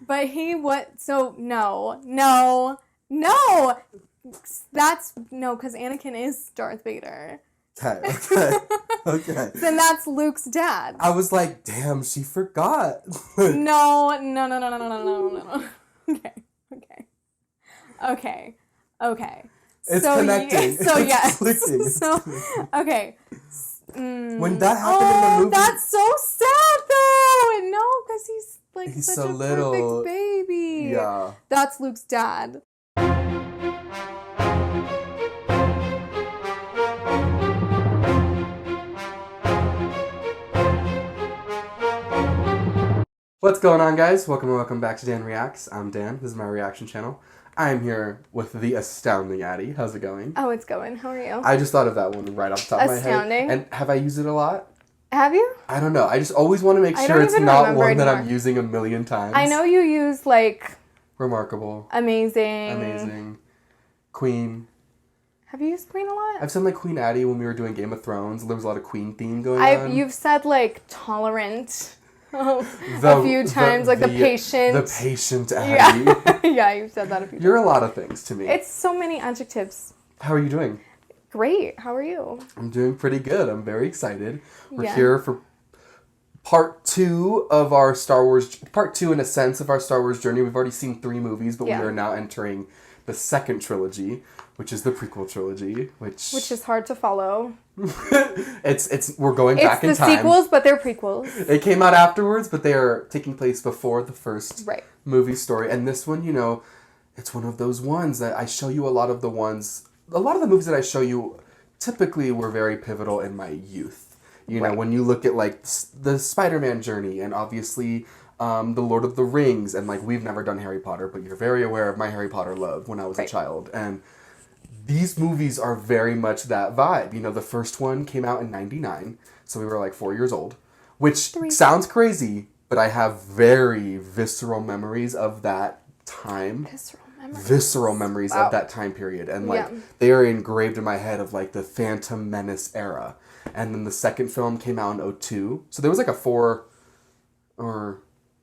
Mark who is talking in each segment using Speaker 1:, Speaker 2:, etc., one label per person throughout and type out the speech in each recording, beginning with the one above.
Speaker 1: But so no. That's, no, because Anakin is Darth Vader.
Speaker 2: Okay.
Speaker 1: Then that's Luke's dad.
Speaker 2: I was like, damn, she forgot.
Speaker 1: No. Okay.
Speaker 2: It's connecting.
Speaker 1: So yes.
Speaker 2: Clicking.
Speaker 1: So okay.
Speaker 2: When that happened in the movie,
Speaker 1: that's so sad though. No, because he's like
Speaker 2: he's
Speaker 1: such
Speaker 2: so
Speaker 1: a
Speaker 2: little.
Speaker 1: perfect baby.
Speaker 2: Yeah.
Speaker 1: That's Luke's dad.
Speaker 2: What's going on, guys? Welcome back to Dan Reacts. I'm Dan. This is my reaction channel. I'm here with the astounding Addie. How's it going?
Speaker 1: Oh, it's going. How are you?
Speaker 2: I just thought of that one right off the top of my head.
Speaker 1: Astounding.
Speaker 2: And have I used it a lot?
Speaker 1: Have you?
Speaker 2: I don't know. I just always want to make sure it's not one that I'm using a million times.
Speaker 1: I know you use like...
Speaker 2: Remarkable.
Speaker 1: Amazing.
Speaker 2: Queen.
Speaker 1: Have you used Queen a lot?
Speaker 2: I've said like Queen Addie when we were doing Game of Thrones. There was a lot of Queen theme going on.
Speaker 1: You've said like tolerant a few times, like the patient.
Speaker 2: The patient Addie.
Speaker 1: Yeah, you've said that a few times.
Speaker 2: You're a lot of things to me.
Speaker 1: It's so many adjectives.
Speaker 2: How are you doing?
Speaker 1: Great. How are you?
Speaker 2: I'm doing pretty good. I'm very excited. We're
Speaker 1: Yeah.
Speaker 2: here for part 2 of our Star Wars... Part 2, in a sense, of our Star Wars journey. We've already seen 3 movies, but we are now entering the second trilogy, which is the prequel trilogy, which
Speaker 1: is hard to follow.
Speaker 2: We're going back in time.
Speaker 1: It's the sequels, but they're prequels.
Speaker 2: It came out afterwards, but they are taking place before the first movie story. And this one, it's one of those ones that I show you a lot of the movies that I show you typically were very pivotal in my youth. You know, when you look at like the Spider-Man journey and obviously the Lord of the Rings, and like we've never done Harry Potter, but you're very aware of my Harry Potter love when I was a child. And these movies are very much that vibe. You know, the first one came out in 1999, so we were like 4 years old, which sounds crazy, but I have very visceral memories of that time. Visceral memories of that time period. And like they are engraved in my head of like the Phantom Menace era. And then the second film came out in 2002. So there was like a 4 or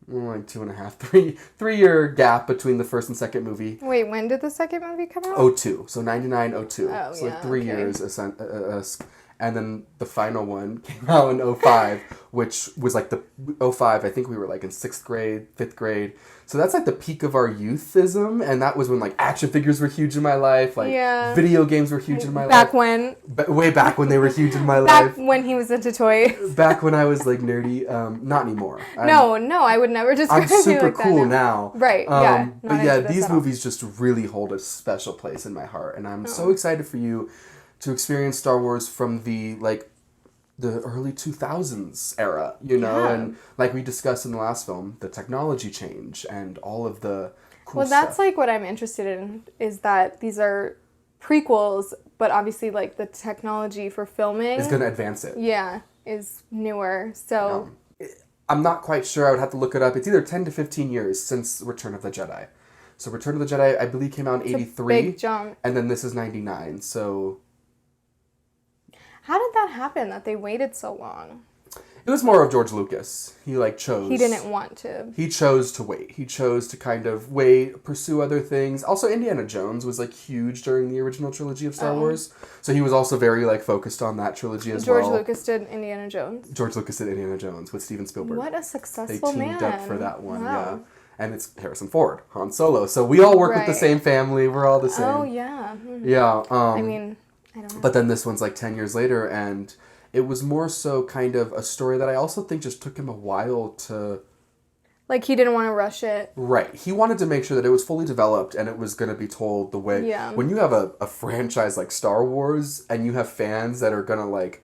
Speaker 2: like 2.5, 3 year gap between the first and second movie.
Speaker 1: Wait, when did the second movie come out?
Speaker 2: 2002. So 99, 2002.
Speaker 1: Oh,
Speaker 2: so like 3 years. And then the final one came out in 2005, which was like the 2005. I think we were like in 6th grade, 5th grade. So that's like the peak of our youthism. And that was when like action figures were huge in my life. Like video games were huge in my life.
Speaker 1: Back when?
Speaker 2: Way back when they were huge in my life.
Speaker 1: Back when he was into toys.
Speaker 2: Back when I was like nerdy. Not anymore.
Speaker 1: No, I would never describe you like that.
Speaker 2: I'm super cool now.
Speaker 1: Right, yeah.
Speaker 2: But yeah, these movies just really hold a special place in my heart. And I'm so excited for you to experience Star Wars from the early 2000s era, and like we discussed in the last film, the technology change and all of the cool stuff.
Speaker 1: That's like what I'm interested in, is that these are prequels, but obviously like the technology for filming
Speaker 2: is going to advance it.
Speaker 1: Yeah, is newer. So
Speaker 2: I'm not quite sure. I would have to look it up. It's either 10 to 15 years since Return of the Jedi. So Return of the Jedi, I believe, came out in 83.
Speaker 1: Big jump.
Speaker 2: And then this is 99. So
Speaker 1: how did that happen that they waited so long?
Speaker 2: It was more of George Lucas. He chose.
Speaker 1: He didn't want to.
Speaker 2: He chose to wait. He chose to kind of pursue other things. Also, Indiana Jones was like huge during the original trilogy of Star Wars. So he was also very like focused on that trilogy as well.
Speaker 1: George Lucas did Indiana Jones?
Speaker 2: George Lucas did Indiana Jones with Steven Spielberg.
Speaker 1: What a successful man.
Speaker 2: They teamed up for that one, yeah. And it's Harrison Ford, Han Solo. So we all work with the same family. We're all the same.
Speaker 1: Oh, yeah.
Speaker 2: Yeah.
Speaker 1: I mean, I don't know.
Speaker 2: But then this one's like 10 years later, and it was more so kind of a story that I also think just took him a while to...
Speaker 1: Like, he didn't want to rush it.
Speaker 2: Right. He wanted to make sure that it was fully developed and it was going to be told the way...
Speaker 1: Yeah.
Speaker 2: When you have a franchise like Star Wars and you have fans that are going to like...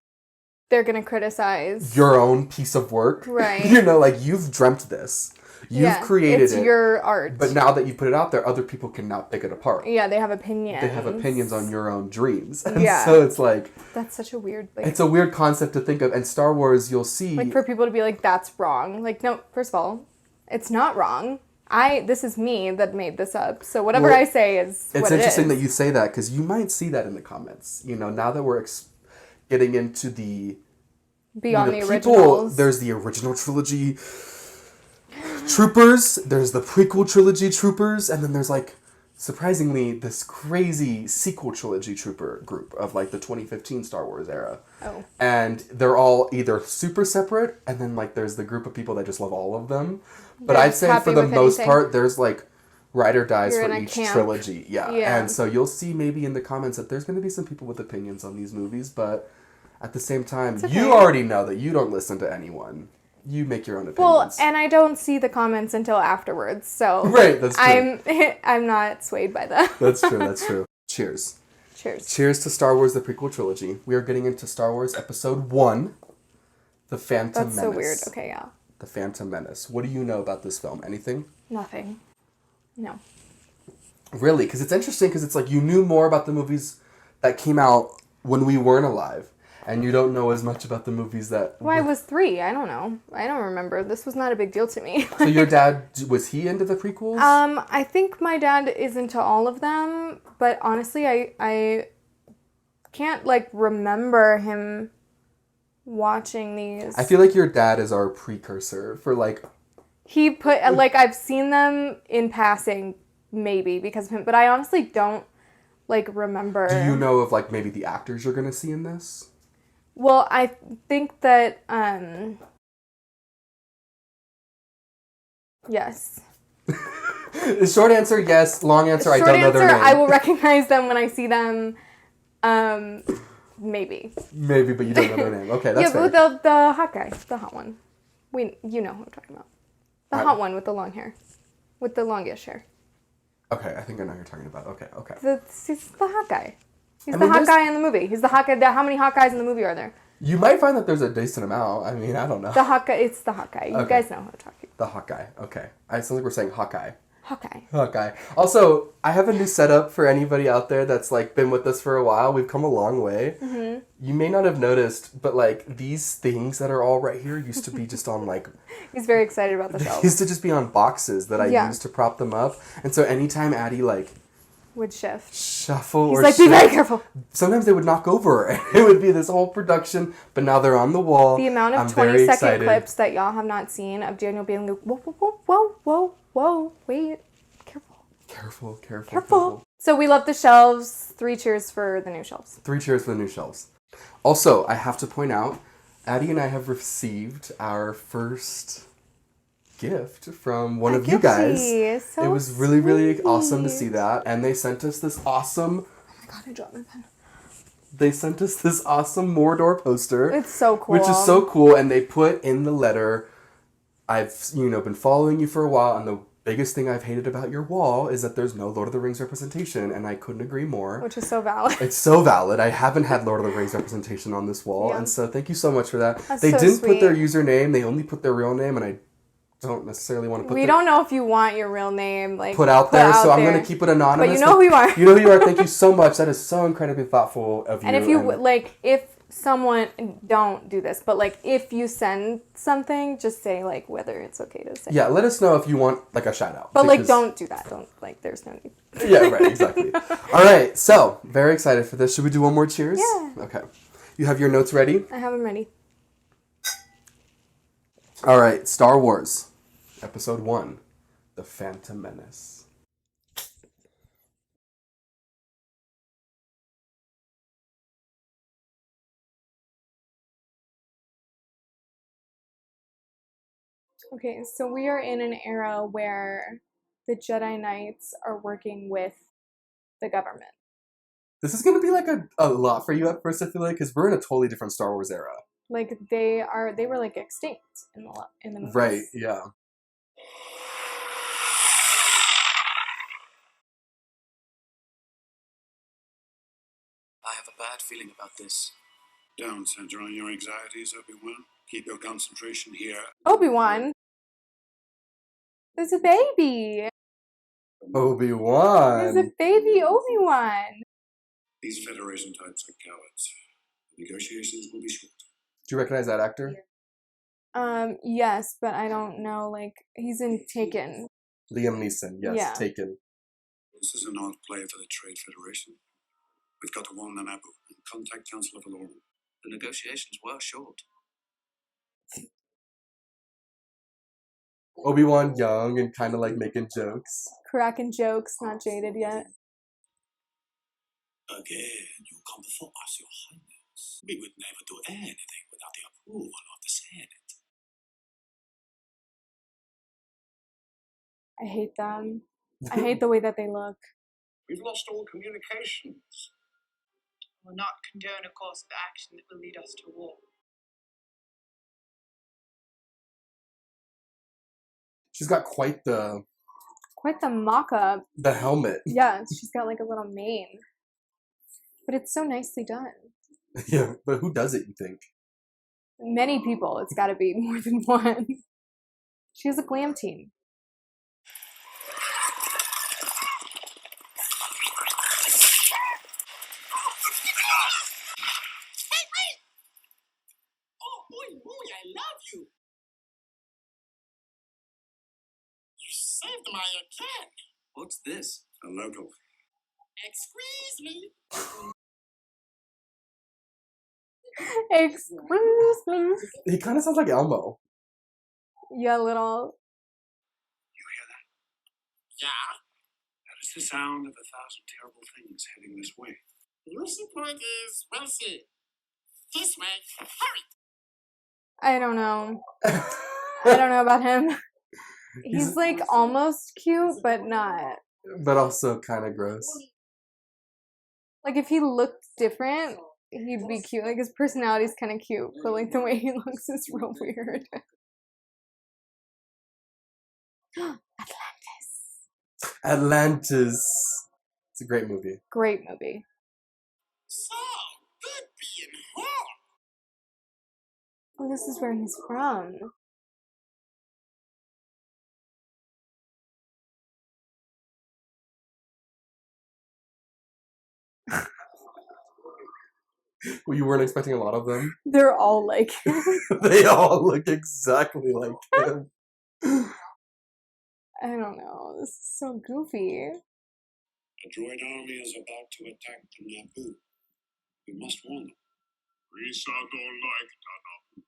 Speaker 1: They're going to criticize...
Speaker 2: your own piece of work.
Speaker 1: Right.
Speaker 2: Like, you've dreamt this. You've created
Speaker 1: it. It's your art.
Speaker 2: But now that you put it out there, other people can now pick it apart.
Speaker 1: Yeah, they have opinions.
Speaker 2: They have opinions on your own dreams. And
Speaker 1: yeah.
Speaker 2: So it's like...
Speaker 1: That's such a weird...
Speaker 2: it's a weird concept to think of. And Star Wars, you'll see...
Speaker 1: Like, for people to be like, that's wrong. Like, no, first of all, it's not wrong. This is me that made this up. So whatever I say is what it is.
Speaker 2: It's interesting that you say that, because you might see that in the comments. Now that we're getting into the...
Speaker 1: Beyond the originals.
Speaker 2: There's the original trilogy... Troopers, there's the prequel trilogy Troopers, and then there's like, surprisingly, this crazy sequel trilogy trooper group of like the 2015 Star Wars era.
Speaker 1: Oh.
Speaker 2: And they're all either super separate, and then like there's the group of people that just love all of them. But I'd say for the most part, there's like ride or dies for each trilogy. Yeah. And so you'll see maybe in the comments that there's going to be some people with opinions on these movies, but at the same time, you already know that you don't listen to anyone. You make your own opinions.
Speaker 1: Well, and I don't see the comments until afterwards, so
Speaker 2: right, that's true.
Speaker 1: I'm not swayed by that.
Speaker 2: That's true. Cheers. Cheers to Star Wars, the prequel trilogy. We are getting into Star Wars Episode 1, The Phantom Menace.
Speaker 1: That's so weird. Okay, yeah.
Speaker 2: The Phantom Menace. What do you know about this film? Anything?
Speaker 1: Nothing. No.
Speaker 2: Really? Because it's interesting because it's like you knew more about the movies that came out when we weren't alive. And you don't know as much about the movies that...
Speaker 1: Well, I was 3. I don't know. I don't remember. This was not a big deal to me.
Speaker 2: So your dad, was he into the prequels?
Speaker 1: I think my dad is into all of them. But honestly, I can't, like, remember him watching these.
Speaker 2: I feel like your dad is our precursor for, like...
Speaker 1: He put... Like, I've seen them in passing, maybe, because of him. But I honestly don't, like, remember.
Speaker 2: Do you know of, like, maybe the actors you're going to see in this?
Speaker 1: Well, I think that, yes.
Speaker 2: Short answer, yes. Long answer, I don't know their name.
Speaker 1: I will recognize them when I see them, maybe.
Speaker 2: Maybe, but you don't know their name. Okay, that's fair.
Speaker 1: Yeah, but the hot guy, the hot one. You know who I'm talking about. The hot one with the long hair. With the longish hair.
Speaker 2: Okay, I think I know who you're talking about. Okay.
Speaker 1: He's the hot guy. He's the hot guy in the movie. He's the hot guy. How many hot guys in the movie are there?
Speaker 2: You might find that there's a decent amount. I mean, I don't know.
Speaker 1: The hot guy. It's the hot guy. You guys know who I'm talking about.
Speaker 2: The hot guy. Okay. I sound like we're saying Hawkeye.
Speaker 1: Hawkeye.
Speaker 2: Also, I have a new setup for anybody out there that's like been with us for a while. We've come a long way. Mm-hmm. You may not have noticed, but like these things that are all right here used to be just on like...
Speaker 1: He's very excited about the shelves.
Speaker 2: Used to just be on boxes that I used to prop them up. And so anytime Addie like...
Speaker 1: would shift.
Speaker 2: Shuffle
Speaker 1: He's
Speaker 2: or
Speaker 1: like,
Speaker 2: shift.
Speaker 1: be very careful.
Speaker 2: Sometimes they would knock over. It would be this whole production, but now they're on the wall.
Speaker 1: The amount of 20-second clips that y'all have not seen of Daniel being like, whoa, wait. Careful. So we love the shelves. 3 cheers for the new shelves.
Speaker 2: 3 cheers for the new shelves. Also, I have to point out, Addie and I have received our first gift from one of you guys.
Speaker 1: So
Speaker 2: it was really, really awesome to see that. And they sent us this awesome...
Speaker 1: Oh my god, I dropped my pen.
Speaker 2: They sent us this awesome Mordor poster.
Speaker 1: It's so cool.
Speaker 2: Which is so cool. And they put in the letter, I've, been following you for a while, and the biggest thing I've hated about your wall is that there's no Lord of the Rings representation, and I couldn't agree more.
Speaker 1: Which is so valid.
Speaker 2: It's so valid. I haven't had Lord of the Rings representation on this wall, and so thank you so much for that. They didn't put their username, they only put their real name, and I don't necessarily want to put
Speaker 1: We don't know if you want your real name
Speaker 2: put out there, so I'm going to keep it anonymous.
Speaker 1: But you know who you are.
Speaker 2: You know who you are. Thank you so much. That is so incredibly thoughtful of you.
Speaker 1: And if you, if someone, don't do this, but if you send something, just say whether it's okay to say.
Speaker 2: Yeah, let us know if you want a shout out.
Speaker 1: But don't do that. Don't there's no need.
Speaker 2: Yeah, right, exactly. All right, so very excited for this. Should we do one more cheers?
Speaker 1: Yeah.
Speaker 2: Okay. You have your notes ready?
Speaker 1: I have them ready.
Speaker 2: All right, Star Wars, Episode 1, The Phantom Menace.
Speaker 1: Okay, so we are in an era where the Jedi Knights are working with the government.
Speaker 2: This is going to be a lot for you at first, I feel like, because we're in a totally different Star Wars era.
Speaker 1: They were extinct in the movies.
Speaker 2: Right, yeah.
Speaker 3: I have a bad feeling about this.
Speaker 4: Don't center on your anxieties, Obi-Wan. Keep your concentration here.
Speaker 1: Obi Wan. There's a baby.
Speaker 2: Obi Wan.
Speaker 1: There's a baby Obi Wan.
Speaker 4: These Federation types are cowards. Negotiations will be short.
Speaker 2: Do you recognize that actor?
Speaker 1: Yes, but I don't know. He's in Taken.
Speaker 2: Liam Neeson, yes, yeah. Taken.
Speaker 4: This is an odd play for the Trade Federation. We've got to warn Nanabu and contact Chancellor Valorum.
Speaker 3: The negotiations were short.
Speaker 2: Obi Wan young and kind of like making jokes.
Speaker 1: Cracking jokes, not jaded yet.
Speaker 4: Again, you come before us, Your Highness. We would never do anything without the approval of the Senate.
Speaker 1: I hate them. I hate the way that they look.
Speaker 4: We've lost all communications.
Speaker 5: Will not condone a course of action that will lead us to war.
Speaker 2: She's got quite the
Speaker 1: mock-up.
Speaker 2: The helmet.
Speaker 1: Yeah, she's got like a little mane. But it's so nicely done.
Speaker 2: Yeah, but who does it, you think?
Speaker 1: Many people. It's got to be more than one. She has a glam team.
Speaker 6: I love you. You saved my cat.
Speaker 3: What's this?
Speaker 4: A local.
Speaker 6: Excuse me.
Speaker 1: Excuse me.
Speaker 2: He kind of sounds like Elmo.
Speaker 1: Yeah, little.
Speaker 4: You hear that?
Speaker 6: Yeah.
Speaker 4: That is the sound of 1,000 terrible things heading this way.
Speaker 6: Lucy Point is well said. This way. Hurry.
Speaker 1: I don't know. I don't know about him. He's like almost cute, but not.
Speaker 2: But also kind of gross.
Speaker 1: Like if he looked different, he'd be cute. Like his personality's kind of cute, but like the way he looks is real weird.
Speaker 2: Atlantis. It's a great movie.
Speaker 1: Great movie.
Speaker 6: So good being home.
Speaker 1: Oh, this is where he's from.
Speaker 2: Well, you weren't expecting a lot of them?
Speaker 1: They're all like him.
Speaker 2: They all look exactly like him.
Speaker 1: I don't know. This is so goofy.
Speaker 4: A droid army is about to attack the Naboo. We must warn them. We don't like the Naboo.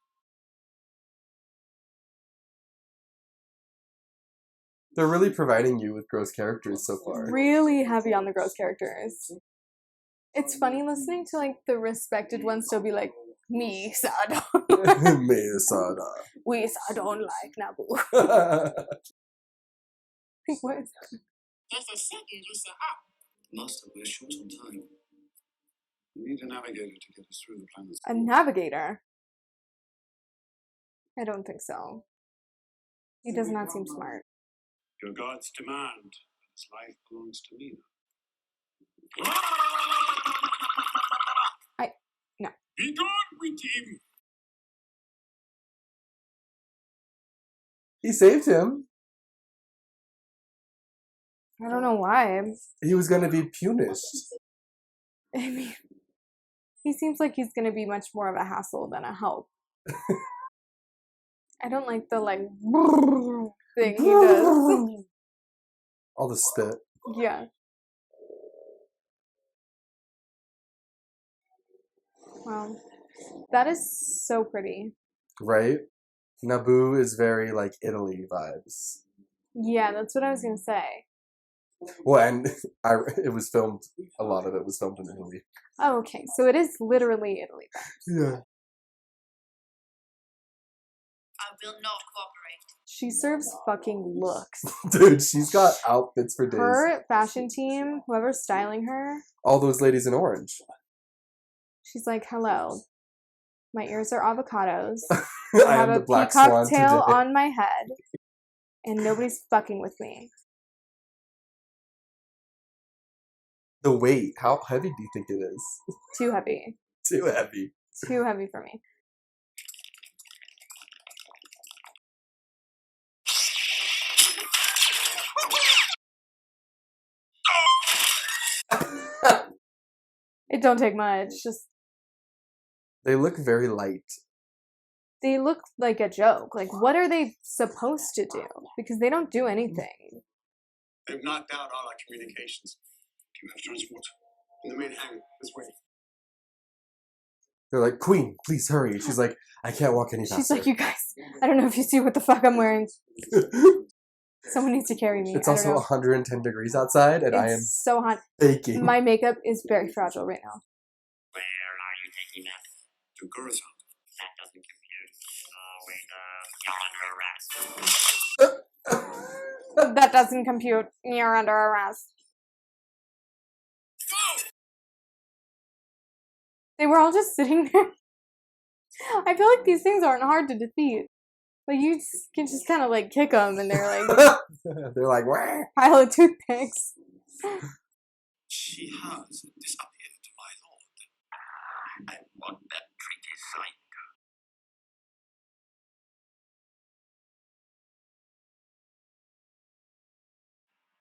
Speaker 2: They're really providing you with gross characters so far.
Speaker 1: Really heavy on the gross characters. It's funny listening to like the respected ones still be like, me, Sada.
Speaker 2: Me, Sada.
Speaker 1: We don't like Naboo. Like, what is that?
Speaker 6: There's a second you said up.
Speaker 3: Master, we're short on time.
Speaker 4: We need a navigator to get us through the planets.
Speaker 1: A navigator? I don't think so. He does not seem smart.
Speaker 4: Your gods demand that his life belongs to me.
Speaker 1: No.
Speaker 4: Be gone with him!
Speaker 2: He saved him.
Speaker 1: I don't know why.
Speaker 2: He was going to be punished.
Speaker 1: I mean, he seems like he's gonna be much more of a hassle than a help. I don't like the like thing he does.
Speaker 2: All the spit.
Speaker 1: Yeah. Wow. That is so pretty.
Speaker 2: Right? Naboo is very like Italy vibes.
Speaker 1: Yeah, that's what I was gonna say.
Speaker 2: Well, and it was filmed, a lot of it was filmed in Italy.
Speaker 1: Oh, okay. So it is literally Italy then.
Speaker 2: Yeah.
Speaker 5: I will not cooperate.
Speaker 1: She serves fucking looks.
Speaker 2: Dude, she's got outfits for days.
Speaker 1: Her fashion team, whoever's styling her,
Speaker 2: All those ladies in orange.
Speaker 1: she's like, hello. My ears are avocados.
Speaker 2: I
Speaker 1: I have
Speaker 2: am
Speaker 1: a
Speaker 2: the black
Speaker 1: peacock
Speaker 2: swan
Speaker 1: tail
Speaker 2: today.
Speaker 1: on my head. And nobody's fucking with me.
Speaker 2: The weight, how heavy do you think it is?
Speaker 1: Too heavy.
Speaker 2: Too heavy.
Speaker 1: Too heavy for me. It don't take much. Just
Speaker 2: They look very light.
Speaker 1: they look like a joke. Like, what are they supposed to do? Because they don't do anything.
Speaker 4: They've knocked out all our communications. Do you have transport? In the main hangar, this way.
Speaker 2: They're like, Queen, please hurry. She's like, I can't walk any faster.
Speaker 1: She's like, you guys, I don't know if you see what the fuck I'm wearing. Someone needs to carry me.
Speaker 2: It's also 110 degrees outside, and I am
Speaker 1: so hot.
Speaker 2: baking.
Speaker 1: My makeup is very fragile right now.
Speaker 6: Where are you taking that?
Speaker 4: To Coruscant.
Speaker 6: That doesn't compute. Wait, you're under arrest.
Speaker 1: That doesn't compute. You're under arrest. They were all just sitting there. I feel like these things aren't hard to defeat. Like, you can just kind of, like, kick them, and they're like...
Speaker 2: They're like, wah!
Speaker 1: Pile of toothpicks.
Speaker 3: She has disappeared, my lord.
Speaker 6: I want that treaty signed.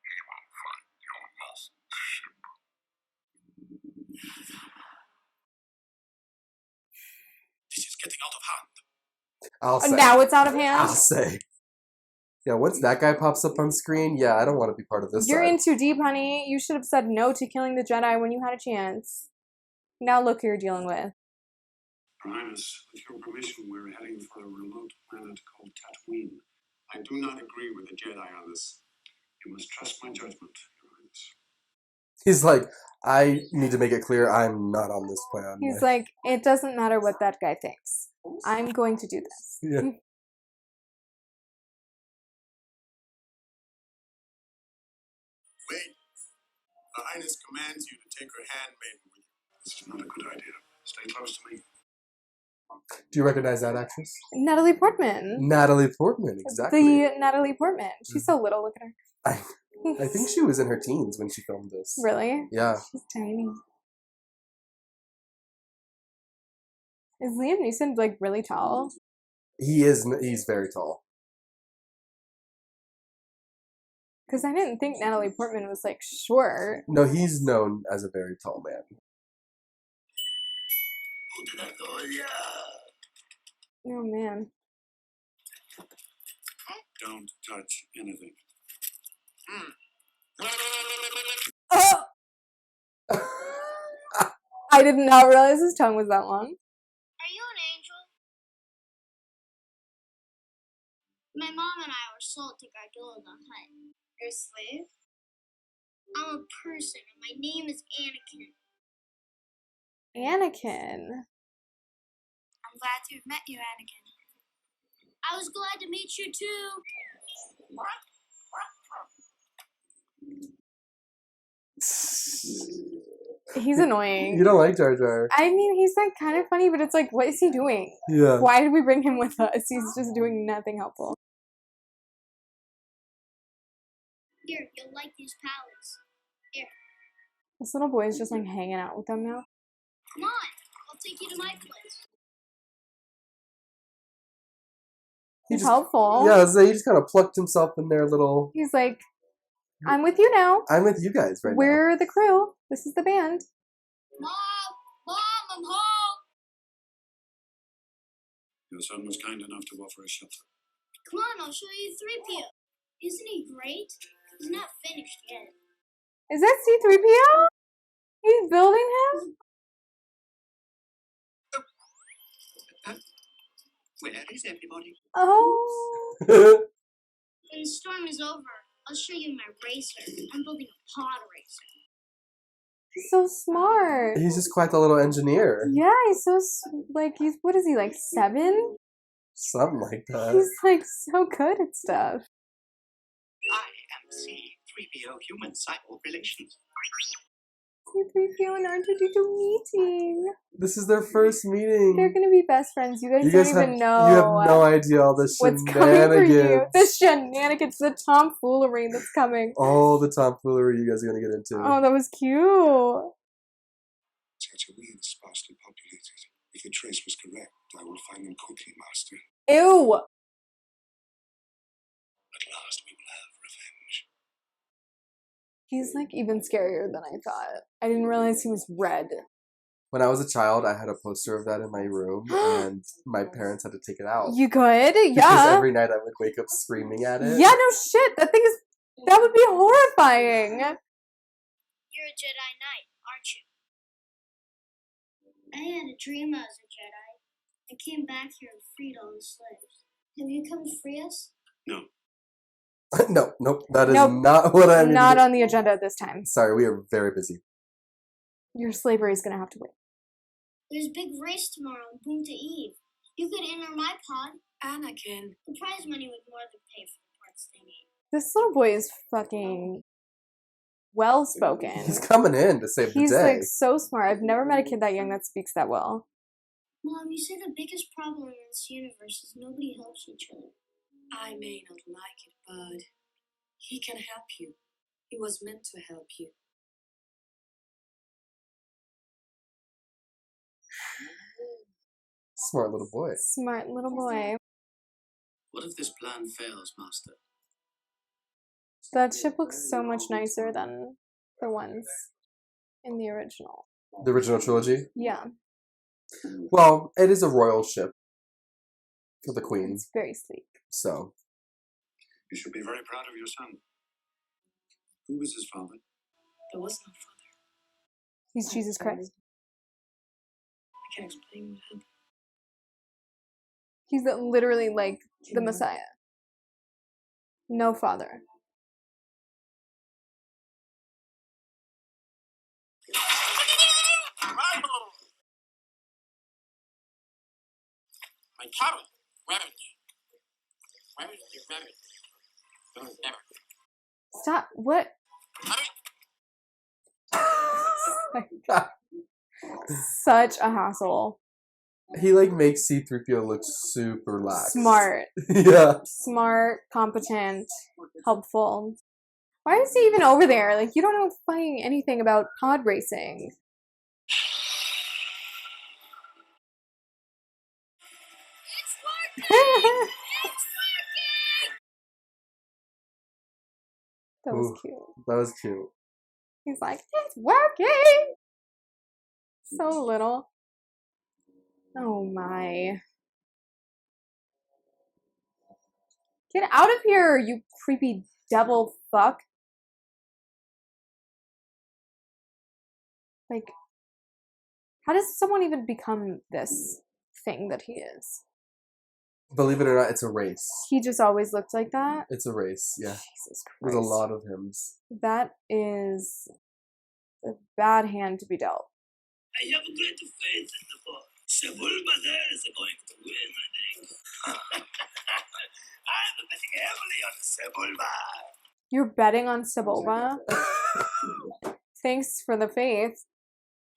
Speaker 6: You will find your lost ship.
Speaker 3: This is getting out of hand.
Speaker 2: I'll say.
Speaker 1: Now it's out of hand?
Speaker 2: I'll say. Yeah, once that guy pops up on screen, yeah, I don't want to be part of this
Speaker 1: You're
Speaker 2: side.
Speaker 1: in too deep, honey. You should have said no to killing the Jedi when you had a chance. Now look who you're dealing with.
Speaker 4: Your Highness, with your permission, we're heading for a remote planet called Tatooine. I do not agree with the Jedi on this. You must trust my judgment, Your Highness.
Speaker 2: He's like, I need to make it clear I'm not on this plan.
Speaker 1: He's like, it doesn't matter what that guy thinks. I'm going to do this.
Speaker 2: Yeah.
Speaker 4: Wait. Her Highness commands you to take her handmaiden with you. This is not a good idea. Stay close to me.
Speaker 2: Do you recognize that actress?
Speaker 1: Natalie Portman.
Speaker 2: Natalie Portman, exactly.
Speaker 1: The Natalie Portman. She's so little. Look at her.
Speaker 2: I think she was in her teens when she filmed this.
Speaker 1: Really?
Speaker 2: Yeah.
Speaker 1: She's tiny. Is Liam Neeson, like, really tall?
Speaker 2: He is. He's very tall.
Speaker 1: Because I didn't think Natalie Portman was, like, short.
Speaker 2: No, he's known as a very tall man.
Speaker 1: Oh, man.
Speaker 4: Don't touch anything.
Speaker 1: Oh! I did not realize his tongue was that long.
Speaker 7: Are you an angel? My mom and I were sold to guard Dula the Hutt. You're a slave? I'm a person, and my name is Anakin.
Speaker 1: Anakin.
Speaker 7: I'm glad to have met you, Anakin. I was glad to meet you, too.
Speaker 1: He's annoying.
Speaker 2: You don't like Jar Jar.
Speaker 1: I mean, he's, like, kind of funny, but it's like, what is he doing?
Speaker 2: Yeah.
Speaker 1: Why did we bring him with us? He's just doing nothing helpful.
Speaker 7: Here, you'll like these palettes. Here.
Speaker 1: This little boy is just, like, hanging out with them now.
Speaker 7: Come on, I'll take you to my place.
Speaker 1: He's helpful.
Speaker 2: Yeah, so he just kind of plucked himself in their little...
Speaker 1: He's like, I'm with you now.
Speaker 2: I'm with you guys right now.
Speaker 1: We're the crew. This is the band.
Speaker 7: Mom, I'm home.
Speaker 4: Your son was kind enough to offer a shelter.
Speaker 7: Come on, I'll show you 3PO. Isn't he great? He's not finished yet.
Speaker 1: Is that C-3PO? He's building him?
Speaker 3: Where is everybody?
Speaker 1: Oh.
Speaker 7: When the storm is over, I'll show you my racer. I'm building a pod racer.
Speaker 1: He's so smart.
Speaker 2: He's just quite the little engineer.
Speaker 1: Yeah, he's so, like, what is he, like, 7?
Speaker 2: Something like that.
Speaker 1: He's, like, so good at stuff.
Speaker 3: I am C-3PO Human Cyber Relations.
Speaker 1: C-3PO and R2-D2 meeting.
Speaker 2: This is their first meeting.
Speaker 1: They're gonna be best friends. You guys don't even know.
Speaker 2: You have no idea all the
Speaker 1: what's coming for you.
Speaker 2: shenanigans.
Speaker 1: The shenanigans, the tomfoolery that's coming.
Speaker 2: All the tomfoolery you guys are going to get into.
Speaker 1: Oh, that was cute.
Speaker 4: Tatooine is sparsely populated. If the trace was correct, I will find them quickly, Master.
Speaker 1: Ew.
Speaker 4: At last we will have revenge.
Speaker 1: He's, like, even scarier than I thought. I didn't realize he was red.
Speaker 2: When I was a child, I had a poster of that in my room, and my parents had to take it out.
Speaker 1: You could?
Speaker 2: Because
Speaker 1: Yeah.
Speaker 2: every night I would wake up screaming at it.
Speaker 1: Yeah, no shit. That would be horrifying.
Speaker 7: You're a Jedi Knight, aren't you? I had a dream I was a Jedi. I came back here and freed all the slaves. Have you come to free us?
Speaker 4: No.
Speaker 2: No, nope. That is
Speaker 1: Nope.
Speaker 2: not what I'm.
Speaker 1: Not on the agenda at this time.
Speaker 2: Sorry, we are very busy.
Speaker 1: Your slavery is gonna have to wait.
Speaker 7: There's a big race tomorrow on Boom to Eve. You could enter my pod.
Speaker 5: Anakin.
Speaker 7: The prize money would more than pay for the parts they need.
Speaker 1: This little boy is fucking well spoken.
Speaker 2: He's coming in to save the
Speaker 1: He's
Speaker 2: day.
Speaker 1: like so smart. I've never met a kid that young that speaks that well.
Speaker 7: Mom, you say the biggest problem in this universe is nobody helps each other.
Speaker 5: I may not like it, but he can help you. He was meant to help you.
Speaker 2: Smart little boy.
Speaker 1: Smart little boy.
Speaker 3: What if this plan fails, Master?
Speaker 1: That ship looks so much nicer than the ones in the original.
Speaker 2: The original trilogy?
Speaker 1: Yeah.
Speaker 2: Well, it is a royal ship for the Queen.
Speaker 1: It's very sleek.
Speaker 2: So.
Speaker 4: You should be very proud of your son. Who was his father?
Speaker 5: There was no father.
Speaker 1: He's Jesus Christ.
Speaker 5: I can't explain what happened.
Speaker 1: He's literally like the Messiah. No father.
Speaker 6: My carrot. Where is it? Where is the rabbit? Don't ever.
Speaker 1: Stop. What? Such a hassle.
Speaker 2: He like makes C-3PO look super lax.
Speaker 1: Smart.
Speaker 2: Yeah.
Speaker 1: Smart, competent, helpful. Why is he even over there? Like, you don't know fucking anything about pod racing. That was
Speaker 2: Ooh,
Speaker 1: cute.
Speaker 2: That was cute.
Speaker 1: He's like, it's working! So little. Oh my. Get out of here, you creepy devil fuck. Like, how does someone even become this thing that he is?
Speaker 2: Believe it or not, it's a race.
Speaker 1: He just always looked like that?
Speaker 2: It's a race, yeah.
Speaker 1: Jesus Christ.
Speaker 2: There's a lot of hymns.
Speaker 1: That is a bad hand to be dealt.
Speaker 6: I have a great faith in the boy. Sebulba there is going to win, I think. I'm betting heavily on Sebulba.
Speaker 1: You're betting on Sebulba? Thanks for the faith.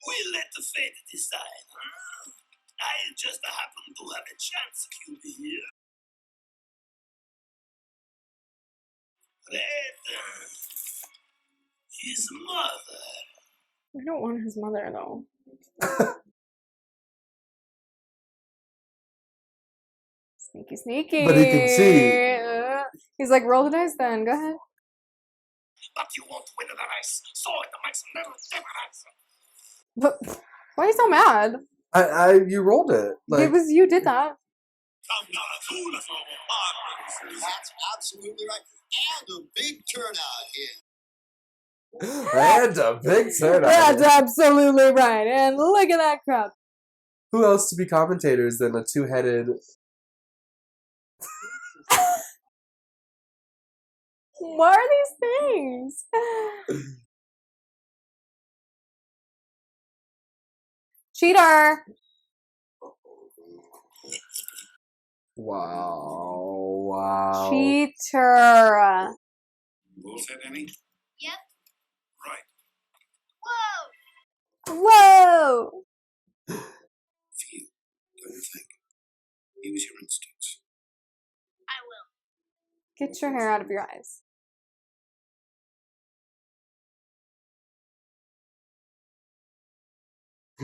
Speaker 6: We'll let the fate decide, huh? I just happen to have a chance cube here. Later, his mother.
Speaker 1: I don't want his mother, though. Sneaky, sneaky.
Speaker 2: But he can see.
Speaker 1: He's like, roll the dice then. Go ahead.
Speaker 6: But you won't win the race, so it makes little difference.
Speaker 1: But why are you so mad?
Speaker 2: You rolled it. Like,
Speaker 1: It was you did that.
Speaker 8: That's absolutely right. And a big turnout here.
Speaker 2: and a big turnout.
Speaker 1: That's absolutely right. And look at that crowd.
Speaker 2: Who else to be commentators than a two-headed...
Speaker 1: What are these things? Cheater!
Speaker 2: Wow.
Speaker 1: Cheater!
Speaker 4: All set, Annie?
Speaker 7: Yep.
Speaker 4: Right.
Speaker 7: Whoa!
Speaker 1: Whoa!
Speaker 4: Feel. Don't think. Use your instincts.
Speaker 7: I will.
Speaker 1: Get your hair out of your eyes.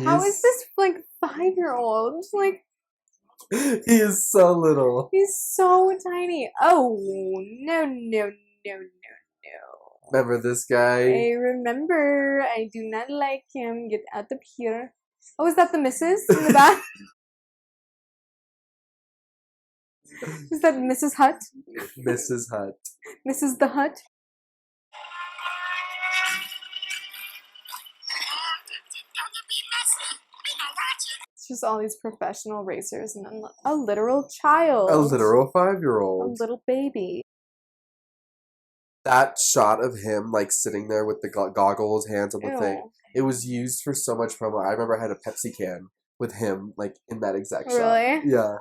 Speaker 1: How is this like 5-year-old? Like,
Speaker 2: he is so little.
Speaker 1: he's so tiny. Oh, no.
Speaker 2: Remember this guy?
Speaker 1: I remember. I do not like him. Get out of here. Oh, is that the missus in the back? Is that Mrs. Hutt?
Speaker 2: Mrs. Hutt.
Speaker 1: Mrs. the Hutt?
Speaker 6: It's gonna be messy
Speaker 1: It's just all these professional racers and then a literal child.
Speaker 2: A literal
Speaker 1: A
Speaker 2: 5-year-old.
Speaker 1: little baby.
Speaker 2: That shot of him, like, sitting there with the goggles, hands on the
Speaker 1: Ew.
Speaker 2: thing, it was used for so much promo. I remember I had a Pepsi can with him, like, in that exact shot.
Speaker 1: Really?
Speaker 2: Yeah.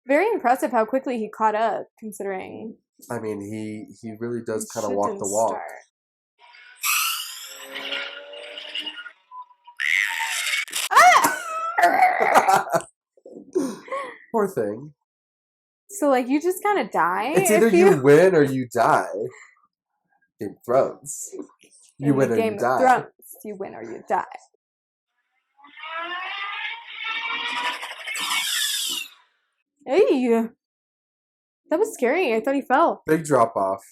Speaker 1: Very impressive how quickly he caught up, considering.
Speaker 2: I mean, he really does kind of
Speaker 1: shit
Speaker 2: walk
Speaker 1: didn't
Speaker 2: the walk.
Speaker 1: start.
Speaker 2: Poor thing.
Speaker 1: So, like, you just kind of die?
Speaker 2: It's either
Speaker 1: if
Speaker 2: you win or you die. Game of Thrones. You
Speaker 1: in
Speaker 2: win
Speaker 1: the
Speaker 2: or
Speaker 1: Game
Speaker 2: you
Speaker 1: of
Speaker 2: die.
Speaker 1: Thrones, you win or you die. Hey! That was scary. I thought he fell.
Speaker 2: Big drop off.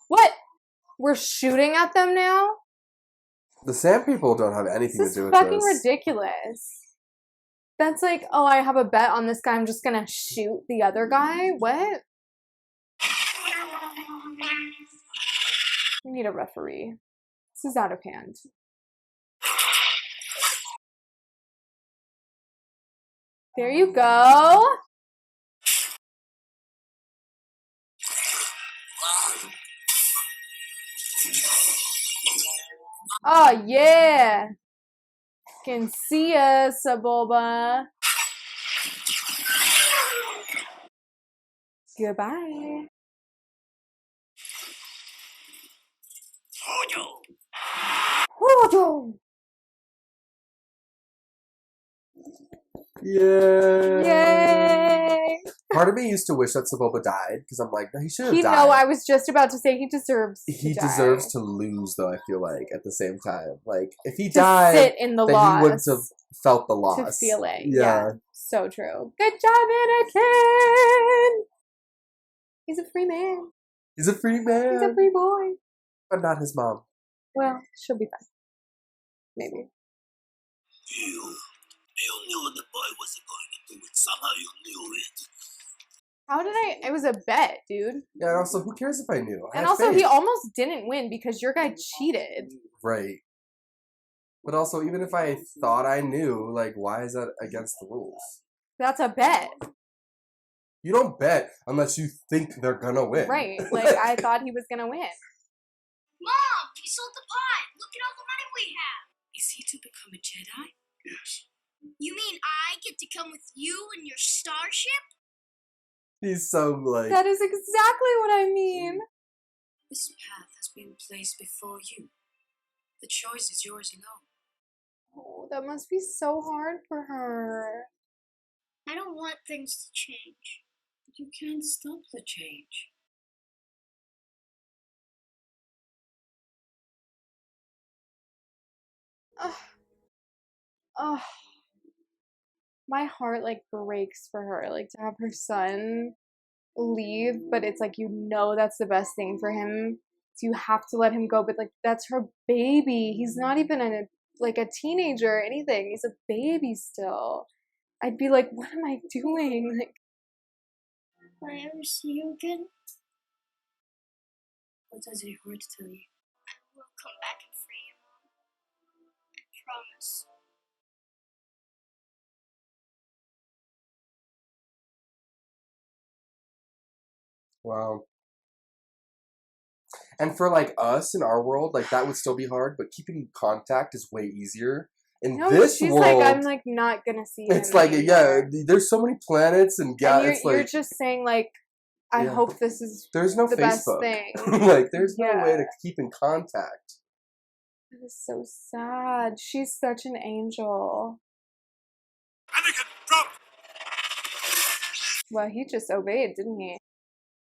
Speaker 1: What? We're shooting at them now?
Speaker 2: The Sand People don't have anything
Speaker 1: This
Speaker 2: to do
Speaker 1: is
Speaker 2: with
Speaker 1: fucking
Speaker 2: this.
Speaker 1: ridiculous. That's like, oh, I have a bet on this guy. I'm just gonna shoot the other guy? What? We need a referee. This is out of hand. There you go. Oh, yeah. Can see ya, Sebulba. Goodbye. Hojo.
Speaker 2: Yay!
Speaker 1: Yay!
Speaker 2: Part of me used to wish that Sebulba died, because I'm like, no, he should have died.
Speaker 1: No, I was just about to say he deserves
Speaker 2: He
Speaker 1: to die.
Speaker 2: deserves to lose, though, I feel like, at the same time. Like, if he
Speaker 1: to
Speaker 2: died,
Speaker 1: sit in the
Speaker 2: then
Speaker 1: loss.
Speaker 2: he wouldn't have felt the loss.
Speaker 1: To feel it.
Speaker 2: Yeah.
Speaker 1: So true. Good job, Anakin! He's a free man.
Speaker 2: He's a free man.
Speaker 1: He's a free boy.
Speaker 2: But not his mom.
Speaker 1: Well, she'll be fine. Maybe.
Speaker 6: You knew the boy wasn't going to do it. Somehow you knew it.
Speaker 1: How did I? It was a bet, dude.
Speaker 2: Yeah, and also, who cares if I knew?
Speaker 1: And also, he almost didn't win because your guy cheated.
Speaker 2: Right. But also, even if I thought I knew, like, why is that against the rules?
Speaker 1: That's a bet.
Speaker 2: You don't bet unless you think they're gonna win.
Speaker 1: Right. Like, I thought he was gonna win.
Speaker 7: Mom, we sold the pot. Look at all the money we have.
Speaker 5: Is he to become a Jedi?
Speaker 4: Yes.
Speaker 7: You mean I get to come with you in your starship?
Speaker 2: He's so, like...
Speaker 1: That is exactly what I mean.
Speaker 5: This path has been placed before you. The choice is yours alone.
Speaker 1: Oh, that must be so hard for her.
Speaker 7: I don't want things to change.
Speaker 5: But you can't stop the change.
Speaker 1: Oh, my heart like breaks for her. Like to have her son leave, but it's like you know that's the best thing for him. So you have to let him go. But like that's her baby. He's not even a teenager or anything. He's a baby still. I'd be like, what am I doing? Like,
Speaker 7: Will I ever see you again?
Speaker 5: What does it hurt to tell you?
Speaker 7: I will come back and free you, Mom. I promise.
Speaker 2: Wow. And for, like, us in our world, like, that would still be hard, but keeping contact is way easier. In this
Speaker 1: she's
Speaker 2: world...
Speaker 1: like, I'm, like, not gonna see him
Speaker 2: It's like,
Speaker 1: anymore.
Speaker 2: yeah, there's so many planets and...
Speaker 1: And
Speaker 2: you're
Speaker 1: just saying, like, I hope this is
Speaker 2: there's no
Speaker 1: the best
Speaker 2: Facebook.
Speaker 1: thing.
Speaker 2: Like, there's no way to keep in contact.
Speaker 1: That is so sad. She's such an angel.
Speaker 6: Anakin, drop!
Speaker 1: Well, he just obeyed, didn't he?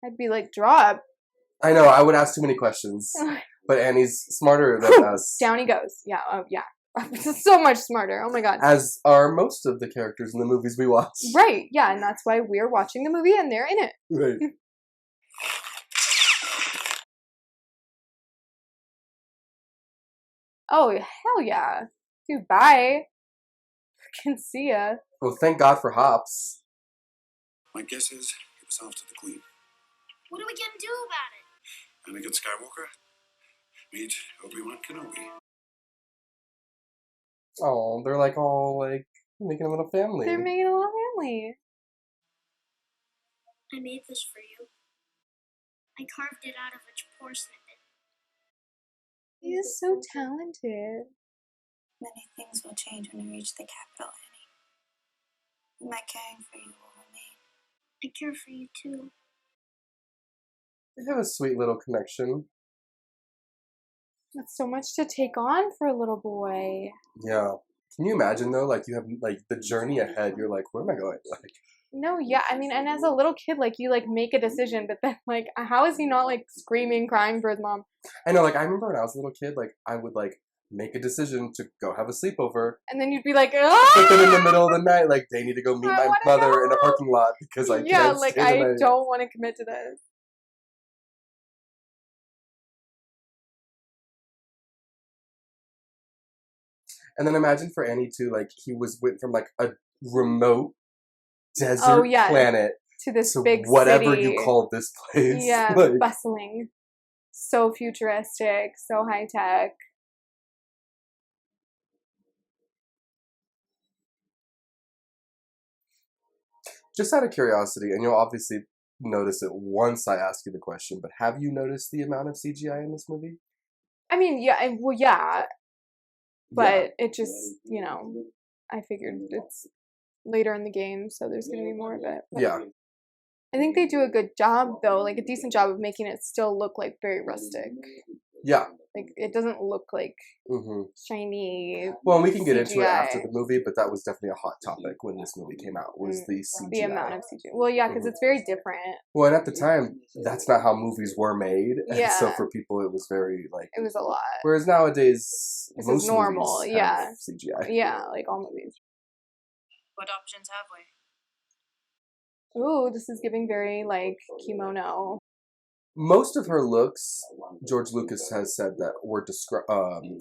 Speaker 1: I'd be like, drop.
Speaker 2: I know, I would ask too many questions. But Annie's smarter than us.
Speaker 1: Down he goes. Yeah, oh, yeah. So much smarter. Oh my god.
Speaker 2: As are most of the characters in the movies we watch.
Speaker 1: Right, yeah, and that's why we're watching the movie and they're in it.
Speaker 2: Right.
Speaker 1: Oh, hell yeah. Dude, bye. Can see ya.
Speaker 2: Well, thank God for Hops.
Speaker 4: My guess is he was after the Queen.
Speaker 7: What are we gonna do about it?
Speaker 4: Anakin Skywalker, meet Obi Wan Kenobi.
Speaker 2: Oh, they're like all like making a little family.
Speaker 1: They're making a little family.
Speaker 7: I made this for you. I carved it out of a poor snippet.
Speaker 1: He is so talented.
Speaker 5: Many things will change when you reach the capital, Annie. My caring for you will remain.
Speaker 7: I care for you too.
Speaker 2: They have a sweet little connection.
Speaker 1: That's so much to take on for a little boy.
Speaker 2: Yeah. Can you imagine though? Like you have like the journey ahead. You're like, where am I going? Like.
Speaker 1: No, yeah, I mean, and as a little kid, like you like make a decision, but then like, how is he not like screaming, crying for his mom?
Speaker 2: I know. Like I remember when I was a little kid, like I would like make a decision to go have a sleepover,
Speaker 1: and then you'd be like, ah!
Speaker 2: But then in the middle of the night, like they need to go meet my mother in a parking lot because I can't
Speaker 1: like
Speaker 2: stay
Speaker 1: I
Speaker 2: the night.
Speaker 1: don't want to commit to this.
Speaker 2: And then imagine for Annie too, like he went from like a remote desert planet
Speaker 1: to this
Speaker 2: to
Speaker 1: big
Speaker 2: whatever
Speaker 1: city.
Speaker 2: you call this place.
Speaker 1: Yeah,
Speaker 2: like,
Speaker 1: bustling, so futuristic, so high tech.
Speaker 2: Just out of curiosity, and you'll obviously notice it once I ask you the question, but have you noticed the amount of CGI in this movie?
Speaker 1: I mean, yeah, well, yeah, but it just, you know, I figured it's later in the game, so there's going to be more of it. But
Speaker 2: yeah.
Speaker 1: I think they do a good job, though, like a decent job of making it still look like very rustic.
Speaker 2: Yeah.
Speaker 1: Like, it doesn't look like shiny.
Speaker 2: Well, and we can get
Speaker 1: CGI.
Speaker 2: into it after the movie, but that was definitely a hot topic when this movie came out, was the CGI.
Speaker 1: The amount of CGI. Well, yeah, because it's very different.
Speaker 2: Well, and at the time, that's not how movies were made.
Speaker 1: Yeah.
Speaker 2: And so for people, it was very, like...
Speaker 1: It was a lot.
Speaker 2: Whereas nowadays,
Speaker 1: this
Speaker 2: most
Speaker 1: is normal,
Speaker 2: movies
Speaker 1: yeah.
Speaker 2: have CGI.
Speaker 1: Yeah, like all movies.
Speaker 5: What options have we?
Speaker 1: Ooh, this is giving very, like, kimono.
Speaker 2: Most of her looks, George Lucas has said that were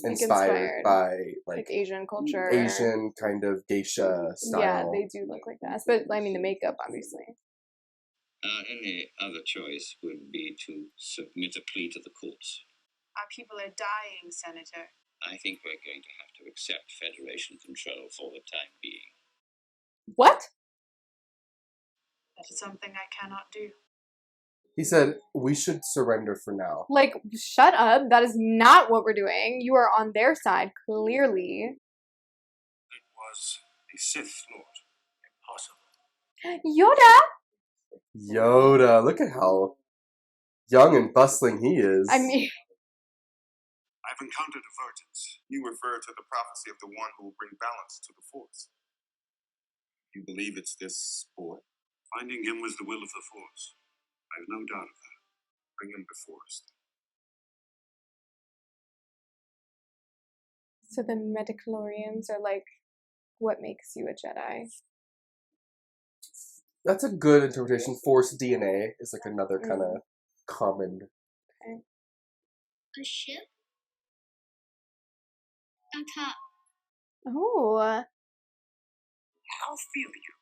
Speaker 2: inspired by, like
Speaker 1: Asian culture.
Speaker 2: Asian kind of geisha style.
Speaker 1: Yeah, they do look like that. But, I mean, the makeup, obviously.
Speaker 9: Any other choice would be to submit a plea to the courts.
Speaker 5: Our people are dying, Senator.
Speaker 9: I think we're going to have to accept Federation control for the time being.
Speaker 1: What?
Speaker 5: That is something I cannot do.
Speaker 2: He said, we should surrender for now.
Speaker 1: Like, shut up. That is not what we're doing. You are on their side, clearly.
Speaker 4: It was a Sith Lord. Impossible.
Speaker 2: Yoda. Look at how young and bustling he is.
Speaker 1: I mean...
Speaker 4: I've encountered avertants. You refer to the prophecy of the one who will bring balance to the Force. You believe it's this boy? Finding him was the will of the Force. I have no doubt of that. Bring him before us.
Speaker 1: So the midichlorians are like, what makes you a Jedi?
Speaker 2: That's a good interpretation. Force DNA is like another kind of common.
Speaker 1: Okay.
Speaker 7: A ship? On top.
Speaker 1: Oh.
Speaker 6: How feel you?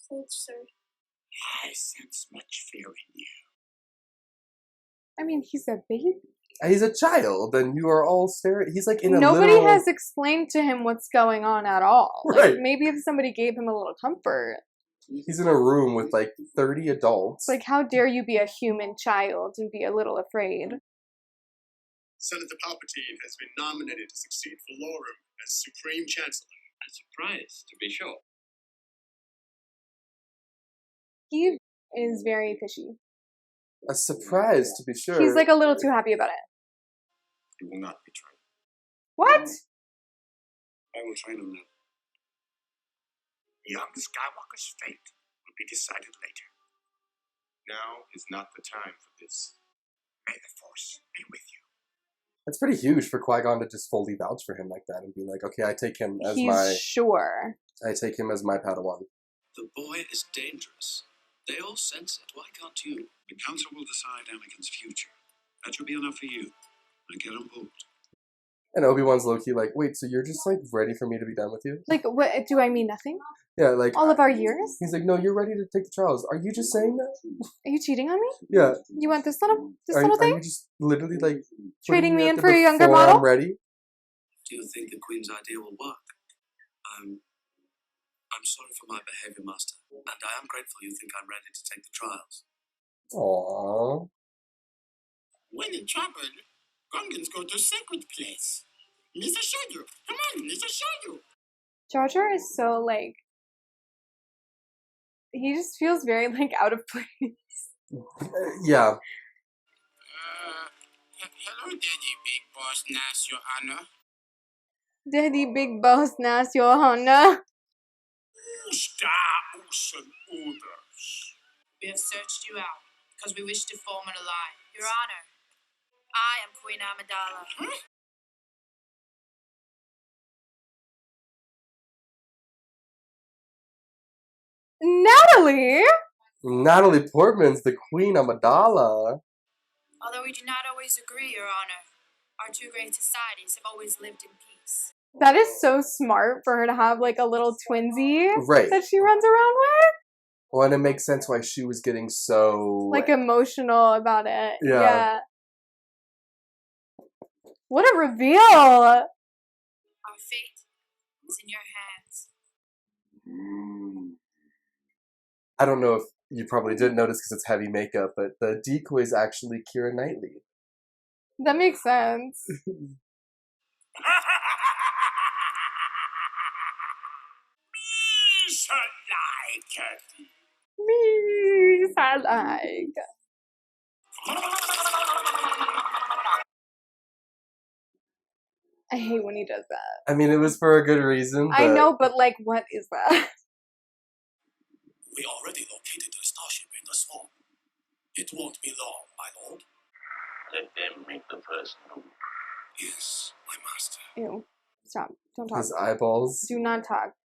Speaker 7: Cold, sir.
Speaker 6: I sense much fear in you.
Speaker 1: I mean, he's a baby.
Speaker 2: He's a child, and you are all staring. He's like in a
Speaker 1: Nobody
Speaker 2: literal...
Speaker 1: has explained to him what's going on at all.
Speaker 2: Right.
Speaker 1: Like, maybe if somebody gave him a little comfort.
Speaker 2: He's in a room with like 30 adults.
Speaker 1: It's like, how dare you be a human child and be a little afraid?
Speaker 8: Senator Palpatine has been nominated to succeed Valorum as Supreme Chancellor.
Speaker 9: A surprise, to be sure.
Speaker 1: He is very fishy.
Speaker 2: A surprise, to be sure.
Speaker 1: He's like a little too happy about it.
Speaker 4: You will not betray.
Speaker 1: What?
Speaker 4: I will train him now.
Speaker 6: Young Skywalker's fate will be decided later.
Speaker 4: Now is not the time for this.
Speaker 6: May the Force be with you.
Speaker 2: That's pretty huge for Qui-Gon to just fully vouch for him like that and be like, okay, I take him as I take him as my Padawan.
Speaker 3: The boy is dangerous. They all sense it. Why can't you?
Speaker 4: The Council will decide Anakin's future. That should be enough for you. Now get on board.
Speaker 2: And Obi-Wan's low-key like, wait, so you're just, like, ready for me to be done with you?
Speaker 1: Like, what, do I mean nothing?
Speaker 2: Yeah, like...
Speaker 1: All of our years?
Speaker 2: He's like, no, you're ready to take the trials. Are you just saying that?
Speaker 1: Are you cheating on me?
Speaker 2: Yeah.
Speaker 1: You want this little
Speaker 2: Are
Speaker 1: thing?
Speaker 2: you just literally, like...
Speaker 1: Trading me in for a younger model?
Speaker 2: I'm ready?
Speaker 3: Do you think the Queen's idea will work? I'm sorry for my behavior, Master, and I am grateful you think I'm ready to take the trials.
Speaker 2: Aww.
Speaker 6: When in trouble, Gungans go to sacred place. Lisa showed you. Come on, Lisa showed you.
Speaker 1: Jar Jar is so, like... He just feels very, like, out of place.
Speaker 2: Yeah.
Speaker 6: Hello, Daddy Big Boss Nas, Your Honor.
Speaker 1: Daddy Big Boss Nas, Your Honor.
Speaker 10: We have searched you out because we wish to form an alliance. Your Honor, I am Queen Amidala. Huh?
Speaker 1: Natalie!
Speaker 2: Natalie Portman's the Queen Amidala.
Speaker 10: Although we do not always agree, Your Honor, our two great societies have always lived in peace.
Speaker 1: That is so smart for her to have, like, a little twinsy
Speaker 2: right.
Speaker 1: that she runs around with.
Speaker 2: Well, and it makes sense why she was getting so...
Speaker 1: Like, emotional about it.
Speaker 2: Yeah.
Speaker 1: What a reveal!
Speaker 10: Our fate is in your hands.
Speaker 2: I don't know if you probably didn't notice because it's heavy makeup, but the decoy is actually Keira Knightley.
Speaker 1: That makes sense. Me, I like. I hate when he does that.
Speaker 2: I mean, it was for a good reason.
Speaker 1: I know, but like, what is that?
Speaker 3: We already located the starship in the swamp. It won't be long, my lord.
Speaker 9: Let them make the first move.
Speaker 3: Yes, my master.
Speaker 1: Ew. Stop. Don't talk.
Speaker 2: His eyeballs.
Speaker 1: Do not talk.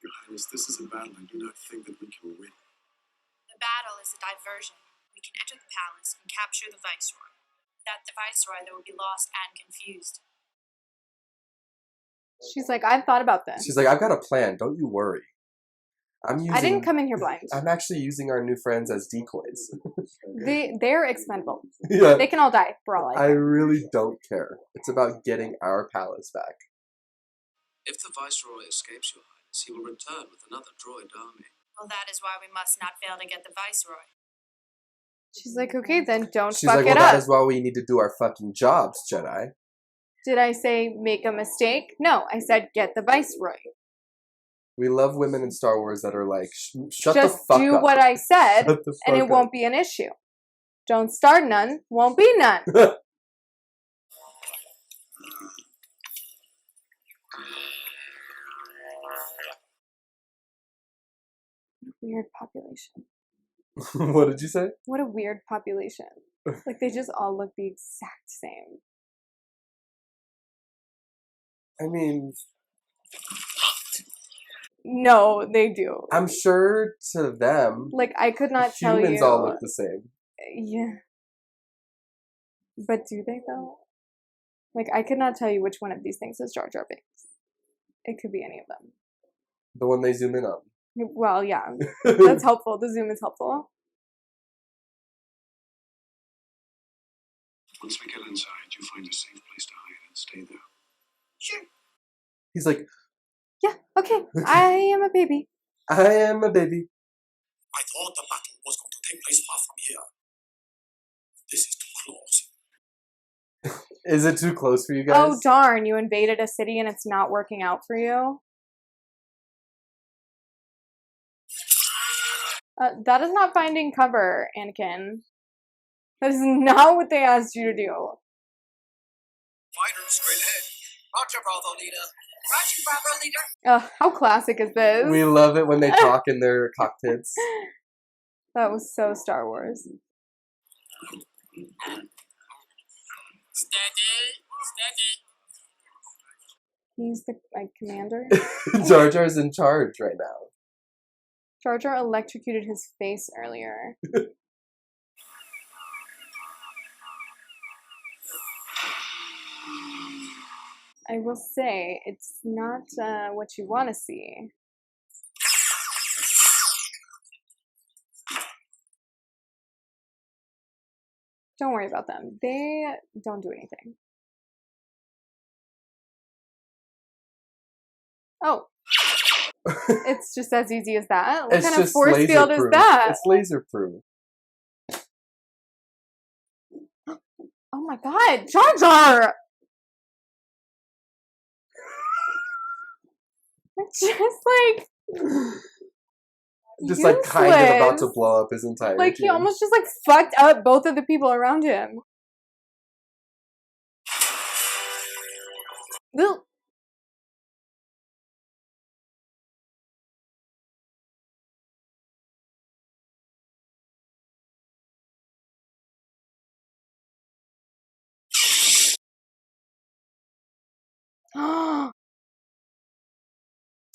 Speaker 4: Your Highness, this is a battle. I do not think that we can win.
Speaker 10: The battle is a diversion. We can enter the palace and capture the Viceroy. Without the Viceroy, there will be lost and confused.
Speaker 1: She's like, I've thought about this.
Speaker 2: She's like, I've got a plan. Don't you worry.
Speaker 1: I didn't come in here blind.
Speaker 2: I'm actually using our new friends as decoys.
Speaker 1: They're expendable.
Speaker 2: Yeah.
Speaker 1: They can all die for all I
Speaker 2: I really don't care. It's about getting our palace back.
Speaker 3: If the Viceroy escapes, Your Highness, he will return with another droid army.
Speaker 10: Well, that is why we must not fail to get the Viceroy.
Speaker 1: She's like, okay, then don't
Speaker 2: She's
Speaker 1: fuck
Speaker 2: like,
Speaker 1: it
Speaker 2: well,
Speaker 1: up.
Speaker 2: that is why we need to do our fucking jobs, Jedi.
Speaker 1: Did I say make a mistake? No, I said get the Viceroy.
Speaker 2: We love women in Star Wars that are like, shut the fuck up.
Speaker 1: Just do what I said, and it won't be an issue. Don't start none, won't be none. Weird population.
Speaker 2: What did you say?
Speaker 1: What a weird population. Like, they just all look the exact same.
Speaker 2: I mean...
Speaker 1: No, they do.
Speaker 2: I'm sure to them...
Speaker 1: Like, I could not tell you...
Speaker 2: Humans all look the same.
Speaker 1: Yeah. But do they, though? Like, I could not tell you which one of these things is Jar Jar Binks. It could be any of them.
Speaker 2: The one they zoom in on.
Speaker 1: Well, yeah. That's helpful. The zoom is helpful.
Speaker 3: Once we get inside, you find a safe place to hide and stay there.
Speaker 10: Sure.
Speaker 2: He's like...
Speaker 1: Yeah, okay. I am a baby.
Speaker 2: I am a baby.
Speaker 3: I thought the battle was going to take place far from here. This is too close.
Speaker 2: Is it too close for you guys?
Speaker 1: Oh, darn. You invaded a city and it's not working out for you? That is not finding cover, Anakin. That is not what they asked you to do.
Speaker 6: Fighters straight ahead. Roger, Bravo leader. Roger, Bravo leader.
Speaker 1: How classic is this?
Speaker 2: We love it when they talk in their cockpits.
Speaker 1: That was so Star Wars.
Speaker 6: Steady.
Speaker 1: He's the commander.
Speaker 2: Jar Jar's in charge right now.
Speaker 1: Jar Jar electrocuted his face earlier. I will say it's not what you want to see. Don't worry about them. They don't do anything. Oh. It's just as easy as that. What kind of force field is that?
Speaker 2: It's laser proof.
Speaker 1: Oh my god, Jar Jar! Just
Speaker 2: like kind of about to blow up his entire
Speaker 1: like
Speaker 2: team.
Speaker 1: He almost just like fucked up both of the people around him. Ugh.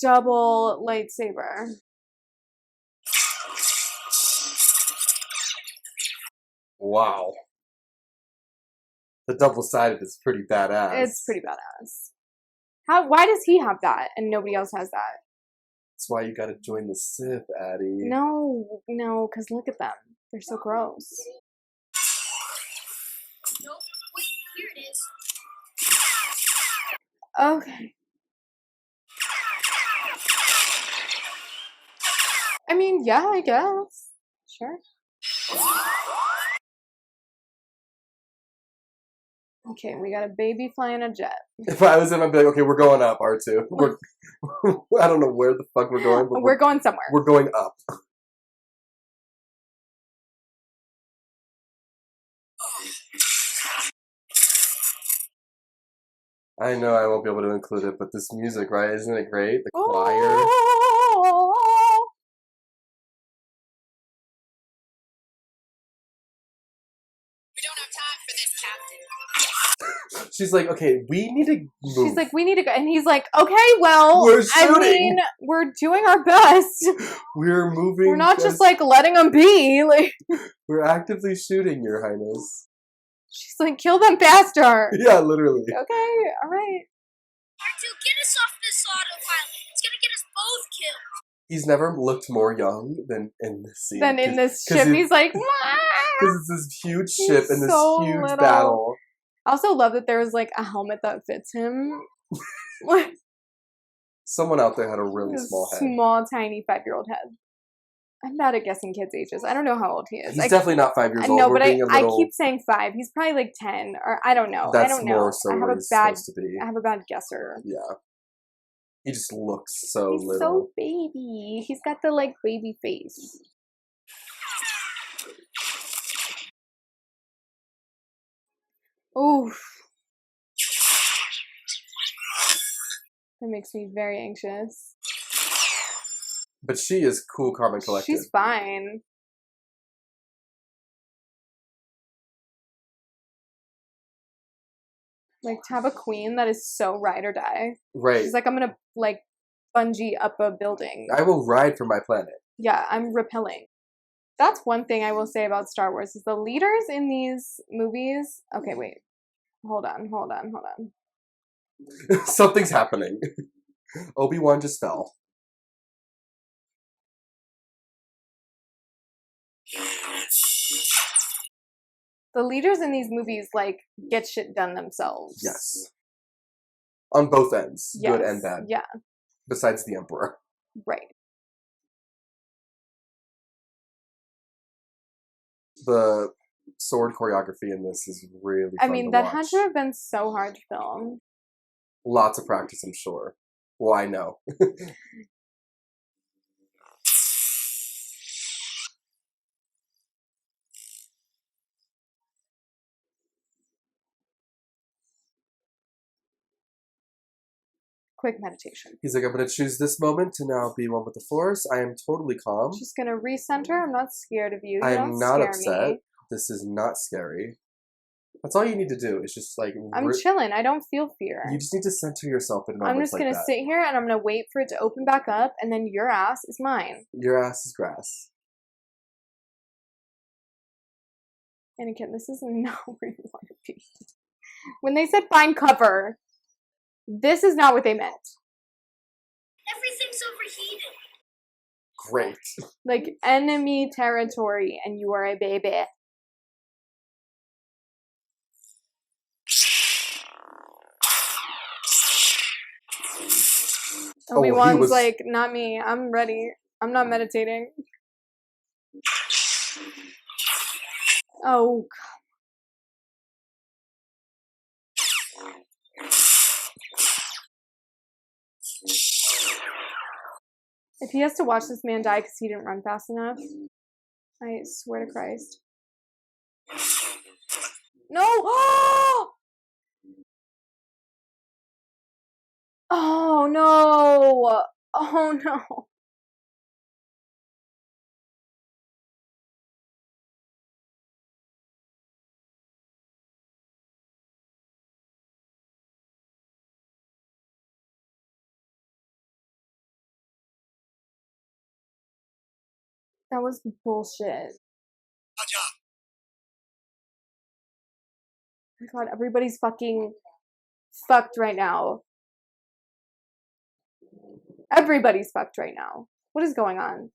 Speaker 1: Double lightsaber.
Speaker 2: Wow. The double-sided is pretty badass.
Speaker 1: It's pretty badass. Why does he have that and nobody else has that?
Speaker 2: That's why you gotta join the Sith, Addie.
Speaker 1: No, because look at them. They're so gross.
Speaker 7: Nope. Wait, here it is.
Speaker 1: Okay. I mean, yeah, I guess. Sure. Okay, we got a baby flying a jet.
Speaker 2: If I was him, I'd be like, okay, we're going up, R2. I don't know where the fuck we're going, but
Speaker 1: we're going somewhere.
Speaker 2: We're going up. I know I won't be able to include it, but this music, right? Isn't it great? The choir.
Speaker 10: We don't have time for this, Captain.
Speaker 2: She's like, okay, we need to move.
Speaker 1: She's like, we need to go. And he's like, okay, well,
Speaker 2: we're shooting.
Speaker 1: I mean, we're doing our best.
Speaker 2: We're moving.
Speaker 1: We're not just like letting them be. Like,
Speaker 2: we're actively shooting, Your Highness.
Speaker 1: She's like, kill them faster.
Speaker 2: Yeah, literally.
Speaker 1: Okay, all right.
Speaker 7: R2, get us off this autopilot. It's gonna get us both killed.
Speaker 2: He's never looked more young than in this scene.
Speaker 1: Than in this ship. He's like,
Speaker 2: because it's this huge ship and this huge
Speaker 1: little.
Speaker 2: battle.
Speaker 1: I also love that there was like a helmet that fits him.
Speaker 2: Someone out there had a really small head.
Speaker 1: Small, tiny 5-year-old head. I'm bad at guessing kids' ages. I don't know how old he is.
Speaker 2: He's definitely not 5 years old.
Speaker 1: No, but I keep saying 5. He's probably like 10, or I don't know.
Speaker 2: That's
Speaker 1: I don't know.
Speaker 2: more so what he's supposed to be.
Speaker 1: I have a bad guesser.
Speaker 2: Yeah. He just looks so
Speaker 1: He's
Speaker 2: little.
Speaker 1: so baby. He's got the like baby face. Oof. That makes me very anxious.
Speaker 2: But she is cool, calm, and collected.
Speaker 1: She's fine. Like, to have a queen that is so ride or die.
Speaker 2: Right.
Speaker 1: She's like, I'm gonna, like, bungee up a building.
Speaker 2: I will ride for my planet.
Speaker 1: Yeah, I'm repelling. That's one thing I will say about Star Wars, is the leaders in these movies... Okay, wait. Hold on.
Speaker 2: Something's happening. Obi Wan just fell.
Speaker 1: The leaders in these movies, like, get shit done themselves.
Speaker 2: Yes. On both ends.
Speaker 1: Yes.
Speaker 2: Good and bad.
Speaker 1: Yeah.
Speaker 2: Besides the Emperor.
Speaker 1: Right. The
Speaker 2: sword choreography in this is really fun.
Speaker 1: I mean, that had to have been so hard to film.
Speaker 2: Lots of practice, I'm sure. Well, I know.
Speaker 1: Quick meditation.
Speaker 2: He's like, I'm going to choose this moment to now be one with the Force. I am totally calm.
Speaker 1: Just going to recenter. I'm not scared of you.
Speaker 2: I am not upset.
Speaker 1: Me.
Speaker 2: This is not scary. That's all you need to do. It's just like...
Speaker 1: I'm chilling. I don't feel fear.
Speaker 2: You just need to center yourself in moments like that.
Speaker 1: I'm just going to sit here and I'm going to wait for it to open back up, and then your ass is mine.
Speaker 2: Your ass is grass.
Speaker 1: Anakin, this is not where you want to be. When they said find cover, This is not what they meant.
Speaker 7: Everything's overheated.
Speaker 2: Great.
Speaker 1: Like, enemy territory, and you are a baby. Obi Wan's like, not me. I'm ready. I'm not meditating. Oh, if he has to watch this man die because he didn't run fast enough, I swear to Christ. No! Oh no! Oh no! That was bullshit. Oh my god, everybody's fucking fucked right now. Everybody's fucked right now. What is going on?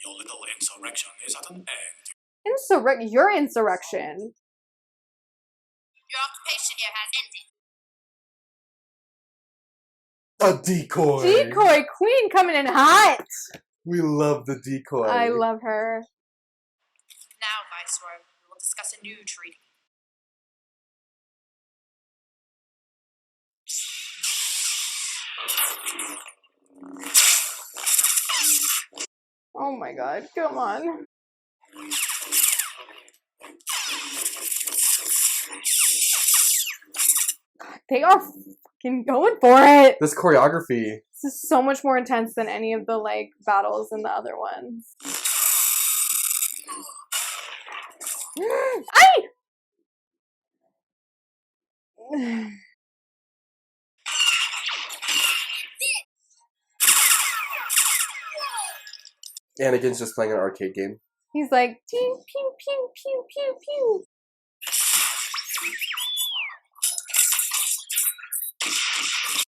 Speaker 3: Your little insurrection is at an end.
Speaker 1: Your insurrection.
Speaker 10: Your occupation here has ended.
Speaker 2: A decoy.
Speaker 1: Decoy queen coming in hot.
Speaker 2: We love the decoy.
Speaker 1: I love her.
Speaker 10: Now, Viceroy, we will discuss a new treaty.
Speaker 1: Oh my god, come on. They are fucking going for it.
Speaker 2: This choreography.
Speaker 1: This is so much more intense than any of the like battles in the other ones. Ay!
Speaker 2: Anakin's just playing an arcade game.
Speaker 1: He's like, pew, pew, pew, pew, pew, pew.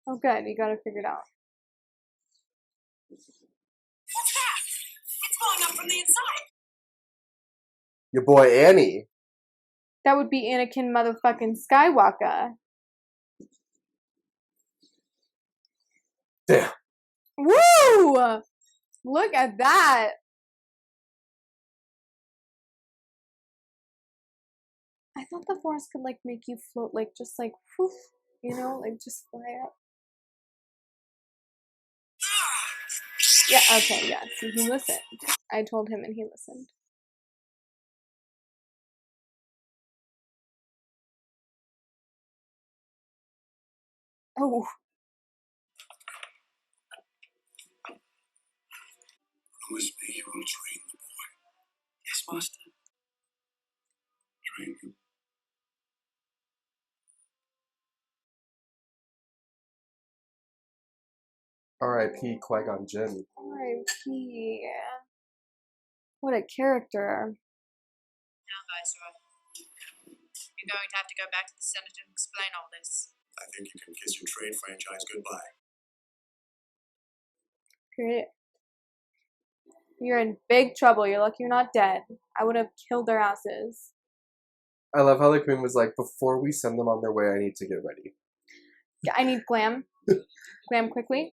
Speaker 1: Oh, good. You got it figured out.
Speaker 10: What's that? It's going up from the inside.
Speaker 2: Your boy Annie.
Speaker 1: That would be Anakin motherfucking Skywalker.
Speaker 2: Damn.
Speaker 1: Woo! Look at that. I thought the Force could like make you float, like just like poof, you know, like just fly up. Yeah, okay, yeah. See, he listened. I told him and he listened. Oh.
Speaker 3: Promise me you will train the boy.
Speaker 9: Yes, Master.
Speaker 3: Train him.
Speaker 2: R.I.P. Qui-Gon Jinn.
Speaker 1: R.I.P. What a character.
Speaker 10: Now, Viceroy, you're going to have to go back to the Senate and explain all this.
Speaker 3: I think you can kiss your trade franchise goodbye.
Speaker 1: Great. You're in big trouble. You're lucky you're not dead. I would have killed their asses.
Speaker 2: I love how the queen was like, before we send them on their way, I need to get ready.
Speaker 1: Yeah, I need glam. Glam quickly.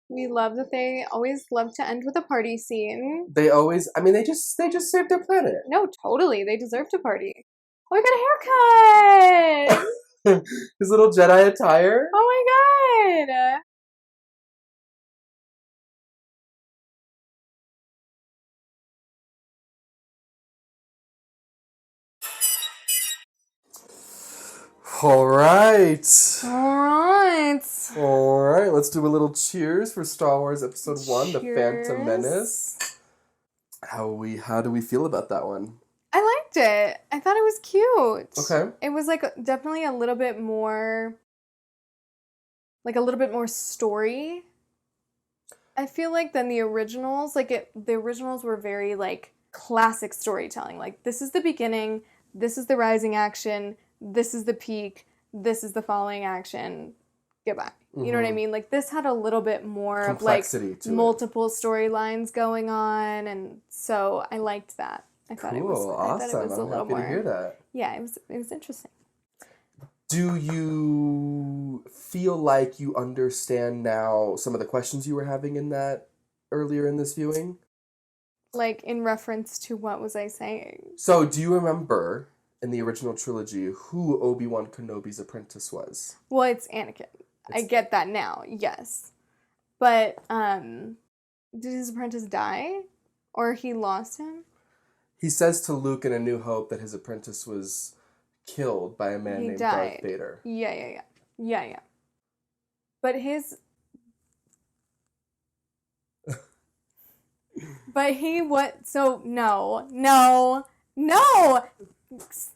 Speaker 1: We love that they always love to end with a party scene.
Speaker 2: They always, I mean, they just saved their planet.
Speaker 1: No, totally. They deserve to party. Oh, I got a haircut!
Speaker 2: His little Jedi attire.
Speaker 1: Oh my god!
Speaker 2: Alright.
Speaker 1: Alright.
Speaker 2: Alright, let's do a little cheers for Star Wars Episode 1, The Phantom Menace. How do we feel about that one?
Speaker 1: I liked it. I thought it was cute.
Speaker 2: Okay.
Speaker 1: It was like definitely a little bit more story. I feel like than the originals. Like the originals were very like classic storytelling. Like, this is the beginning, this is the rising action, this is the peak, this is the falling action, goodbye. You know what I mean? Like, this had a little bit more of, like, multiple storylines going on, and so I liked that. I thought it was a little more. I'm happy to hear that. Yeah, it was interesting.
Speaker 2: Do you feel like you understand now some of the questions you were having in that earlier in this viewing?
Speaker 1: Like, in reference to what was I saying?
Speaker 2: So, do you remember in the original trilogy who Obi Wan Kenobi's apprentice was?
Speaker 1: Well, it's Anakin. I get that now, yes. But, did his apprentice die? Or he lost him?
Speaker 2: He says to Luke in A New Hope that his apprentice was killed by a man named Darth Vader.
Speaker 1: Yeah. But his... But he what? So no.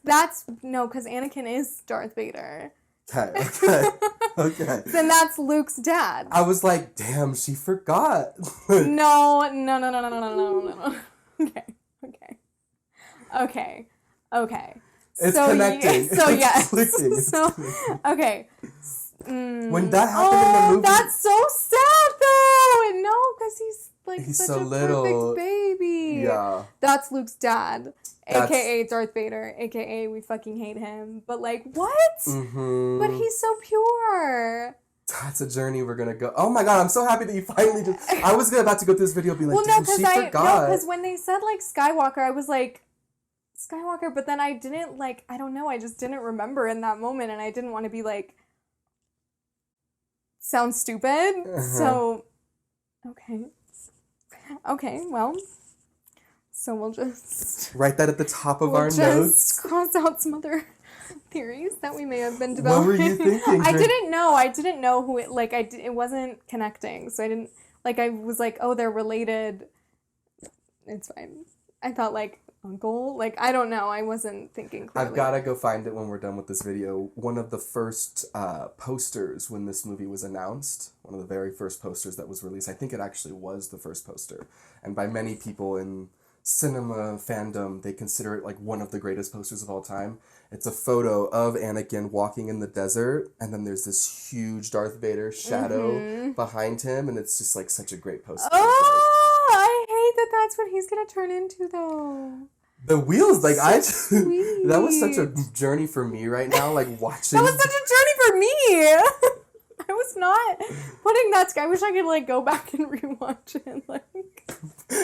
Speaker 1: That's no, because Anakin is Darth Vader.
Speaker 2: Okay.
Speaker 1: Then that's Luke's dad.
Speaker 2: I was like, damn, she forgot.
Speaker 1: No. Okay.
Speaker 2: It's connecting.
Speaker 1: Yes. Okay.
Speaker 2: When that happened in the movie,
Speaker 1: that's so sad though. No, because he's such a
Speaker 2: little
Speaker 1: perfect baby.
Speaker 2: Yeah.
Speaker 1: That's Luke's dad, aka Darth Vader, aka we fucking hate him. But like, what?
Speaker 2: Mm-hmm.
Speaker 1: But he's so pure.
Speaker 2: That's a journey we're gonna go. Oh my god, I'm so happy that you finally just. I was about to go through this video and be like,
Speaker 1: well, no, because
Speaker 2: forgot.
Speaker 1: When they said like Skywalker, I was like, Skywalker, but then I didn't like. I don't know. I just didn't remember in that moment, and I didn't want to be like. Sounds stupid. So, okay, well, so we'll just
Speaker 2: write that at the top of our notes.
Speaker 1: Cross out some other theories that we may have been developing.
Speaker 2: What were you thinking?
Speaker 1: I didn't know who it, like, it wasn't connecting, so I didn't, like, I was like, oh, they're related. It's fine. I thought, like, uncle, like, I don't know, I wasn't thinking clearly.
Speaker 2: I've gotta go find it when we're done with this video. One of the first posters when this movie was announced, one of the very first posters that was released, I think it actually was the first poster, and by many people in cinema fandom, they consider it like one of the greatest posters of all time. It's a photo of Anakin walking in the desert, and then there's this huge Darth Vader shadow behind him, and it's just like such a great poster.
Speaker 1: I hate that that's what he's gonna turn into, though.
Speaker 2: The wheels, like, that was such a journey for me right now, like, watching.
Speaker 1: That was such a journey for me! I was not putting that, I wish I could, like, go back and rewatch it, like,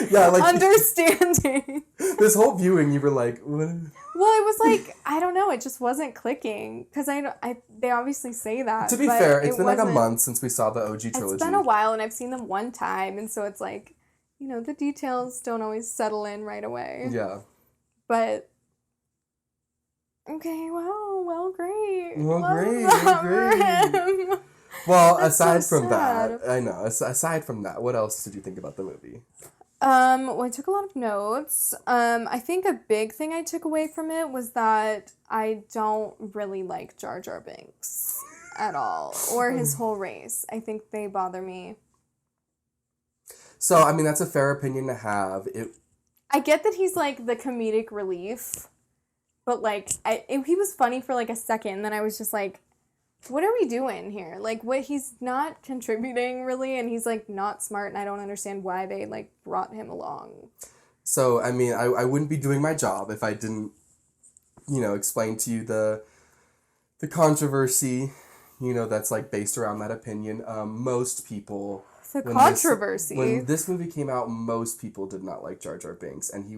Speaker 2: yeah, like
Speaker 1: understanding.
Speaker 2: This whole viewing, you were like, what?
Speaker 1: Well, it was like, I don't know, it just wasn't clicking, because they obviously say that.
Speaker 2: To be fair, it's been like a month since we saw the OG trilogy.
Speaker 1: It's been a while, and I've seen them one time, and so it's like, you know, the details don't always settle in right away.
Speaker 2: Yeah.
Speaker 1: But, okay, well, great.
Speaker 2: Great. Well, aside from that, what else did you think about the movie?
Speaker 1: Well, I took a lot of notes. I think a big thing I took away from it was that I don't really like Jar Jar Binks at all, or his whole race. I think they bother me.
Speaker 2: So, I mean, that's a fair opinion to have.
Speaker 1: I get that he's, like, the comedic relief, but, like, he was funny for, like, a second, and then I was just like, what are we doing here? Like, he's not contributing, really, and he's, like, not smart, and I don't understand why they, like, brought him along.
Speaker 2: So, I mean, I wouldn't be doing my job if I didn't, you know, explain to you the controversy, you know, that's, like, based around that opinion. Most people...
Speaker 1: The controversy.
Speaker 2: When this movie came out, most people did not like Jar Jar Binks, and he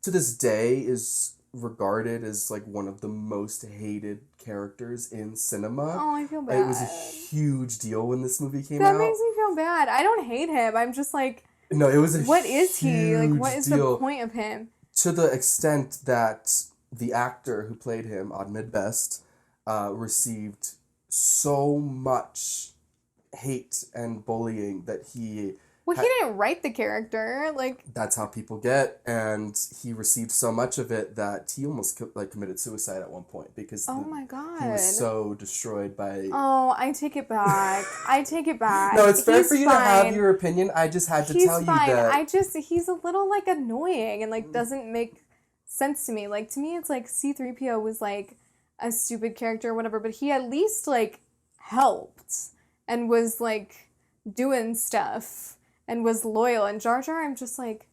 Speaker 2: to this day is regarded as like one of the most hated characters in cinema.
Speaker 1: Oh, I feel bad.
Speaker 2: It was a huge deal when this movie came out.
Speaker 1: That makes me feel bad. I don't hate him. I'm just like,
Speaker 2: no, it was a
Speaker 1: what is he? Like, what is
Speaker 2: deal.
Speaker 1: the point of him?
Speaker 2: To the extent that the actor who played him, Ahmed Best, received so much hate and bullying that he
Speaker 1: Well, he didn't write the character. Like,
Speaker 2: that's how people get, and he received so much of it that he almost committed suicide at one point because
Speaker 1: my God,
Speaker 2: he was so destroyed by.
Speaker 1: Oh, I take it back. I take it back.
Speaker 2: No, it's fair for you
Speaker 1: fine.
Speaker 2: to have your opinion. I just had to tell you that.
Speaker 1: He's a little like annoying and like doesn't make sense to me. Like to me, it's like C-3PO was like a stupid character or whatever, but he at least like helped and was like doing stuff. And was loyal. And Jar Jar, I'm just like,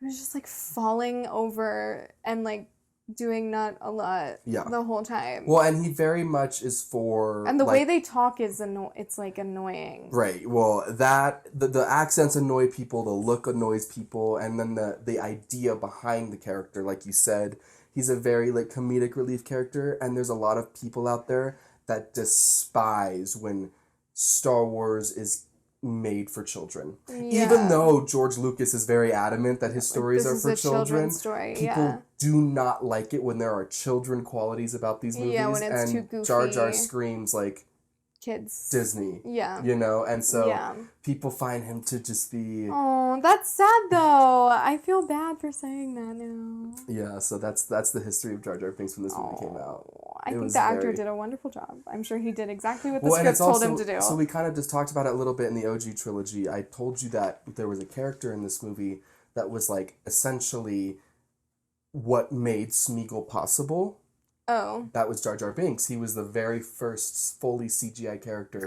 Speaker 1: he was just like falling over and like doing not a lot the whole time.
Speaker 2: Well, and he very much is for...
Speaker 1: And the way they talk is, it's like annoying.
Speaker 2: Right. Well, the accents annoy people, the look annoys people, and then the idea behind the character, like you said, he's a very like comedic relief character, and there's a lot of people out there that despise when Star Wars is made for children. Yeah. Even though George Lucas is very adamant that his stories are for children, people do not like it when there are children qualities about these movies.
Speaker 1: Yeah, when it's too goofy.
Speaker 2: Jar Jar screams like
Speaker 1: kids.
Speaker 2: Disney.
Speaker 1: Yeah.
Speaker 2: You know, and so people find him to just be...
Speaker 1: Oh, that's sad though. I feel bad for saying that now.
Speaker 2: Yeah, so that's the history of Jar Jar Binks when this movie came out.
Speaker 1: I think the actor did a wonderful job. I'm sure he did exactly what the script told him to do.
Speaker 2: So we kind of just talked about it a little bit in the OG trilogy. I told you that there was a character in this movie that was like essentially what made Smeagol possible.
Speaker 1: Oh.
Speaker 2: That was Jar Jar Binks. He was the very first fully CGI character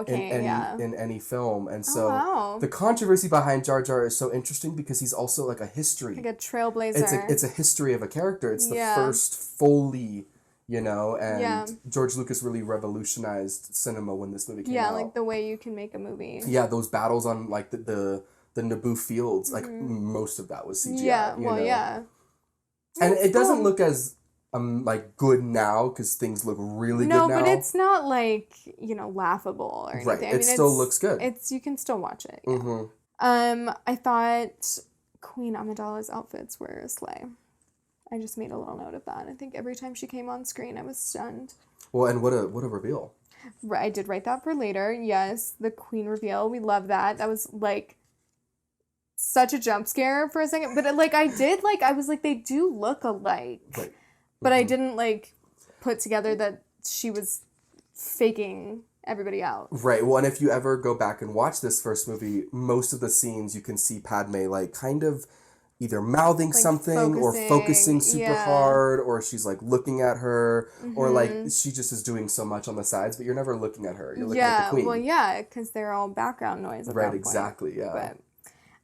Speaker 2: in any film. And so the controversy behind Jar Jar is so interesting because he's also like a history.
Speaker 1: Like a trailblazer.
Speaker 2: It's a history of a character. It's the first fully, you know, and George Lucas really revolutionized cinema when this movie came out.
Speaker 1: Yeah, like the way you can make a movie.
Speaker 2: Yeah, those battles on like the Naboo fields, like most of that was CGI.
Speaker 1: Yeah,
Speaker 2: you know?
Speaker 1: yeah.
Speaker 2: And it doesn't look as like good now because things look really good now.
Speaker 1: No, but it's not like, you know, laughable or anything.
Speaker 2: Right,
Speaker 1: I mean,
Speaker 2: it still looks good.
Speaker 1: You can still watch it. Yeah.
Speaker 2: Mm-hmm.
Speaker 1: I thought Queen Amidala's outfits were a slay. I just made a little note of that. I think every time she came on screen, I was stunned.
Speaker 2: Well, and what a reveal.
Speaker 1: I did write that for later. Yes, the Queen reveal. We love that. That was like such a jump scare for a second. But like I was like, they do look alike. Right. But I didn't like put together that she was faking everybody out.
Speaker 2: Right. Well, and if you ever go back and watch this first movie, most of the scenes you can see Padme like kind of either mouthing like something or focusing super hard, or she's like looking at her, or like she just is doing so much on the sides, but you're never looking at her. You're looking at the Queen.
Speaker 1: Well, yeah, because they're all background noise at that point.
Speaker 2: Exactly, yeah.
Speaker 1: But,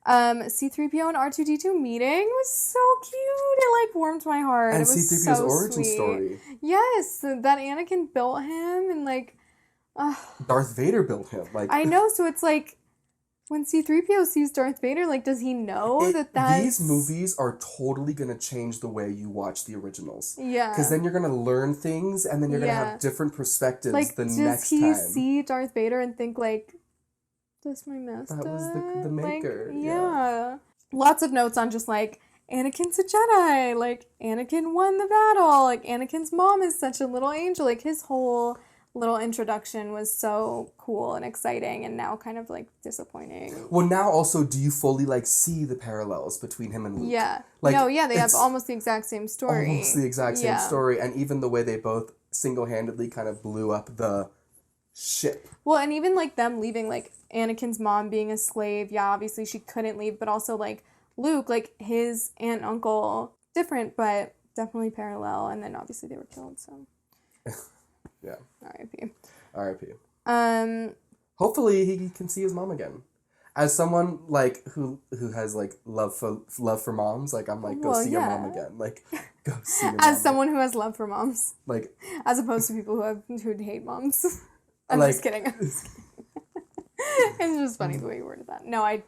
Speaker 1: C-3PO and R2-D2 meeting was so cute. It like warmed my heart.
Speaker 2: And
Speaker 1: it was
Speaker 2: C-3PO's
Speaker 1: so
Speaker 2: origin
Speaker 1: sweet.
Speaker 2: story.
Speaker 1: Yes, that Anakin built him and like...
Speaker 2: Darth Vader built him. Like
Speaker 1: I know, so it's like... When C-3PO sees Darth Vader, like, does he know that
Speaker 2: these movies are totally going to change the way you watch the originals.
Speaker 1: Yeah.
Speaker 2: Because then you're going to learn things, and then you're going to have different perspectives
Speaker 1: like,
Speaker 2: the next time.
Speaker 1: Does he see Darth Vader and think, like, that's my master?
Speaker 2: That was the maker.
Speaker 1: Like, yeah. Lots of notes on just, like, Anakin's a Jedi. Like, Anakin won the battle. Like, Anakin's mom is such a little angel. Like, his whole... little introduction was so cool and exciting, and now kind of like disappointing.
Speaker 2: Well, now also, do you fully like see the parallels between him and Luke?
Speaker 1: Yeah.
Speaker 2: Like,
Speaker 1: no, yeah, they have almost the exact same story.
Speaker 2: Almost the exact same story, and even the way they both single-handedly kind of blew up the ship.
Speaker 1: Well, and even like them leaving, like Anakin's mom being a slave, yeah, obviously she couldn't leave, but also like Luke, like his aunt and uncle, different, but definitely parallel, and then obviously they were killed, so...
Speaker 2: Yeah.
Speaker 1: R.I.P.
Speaker 2: R.I.P. Hopefully he can see his mom again. As someone like who has like love for moms, like I'm like go see your mom again. Like go see your mom.
Speaker 1: As someone who has love for moms.
Speaker 2: Like
Speaker 1: as opposed to people who hate moms. I'm just kidding. It's just funny the way you worded that. No, I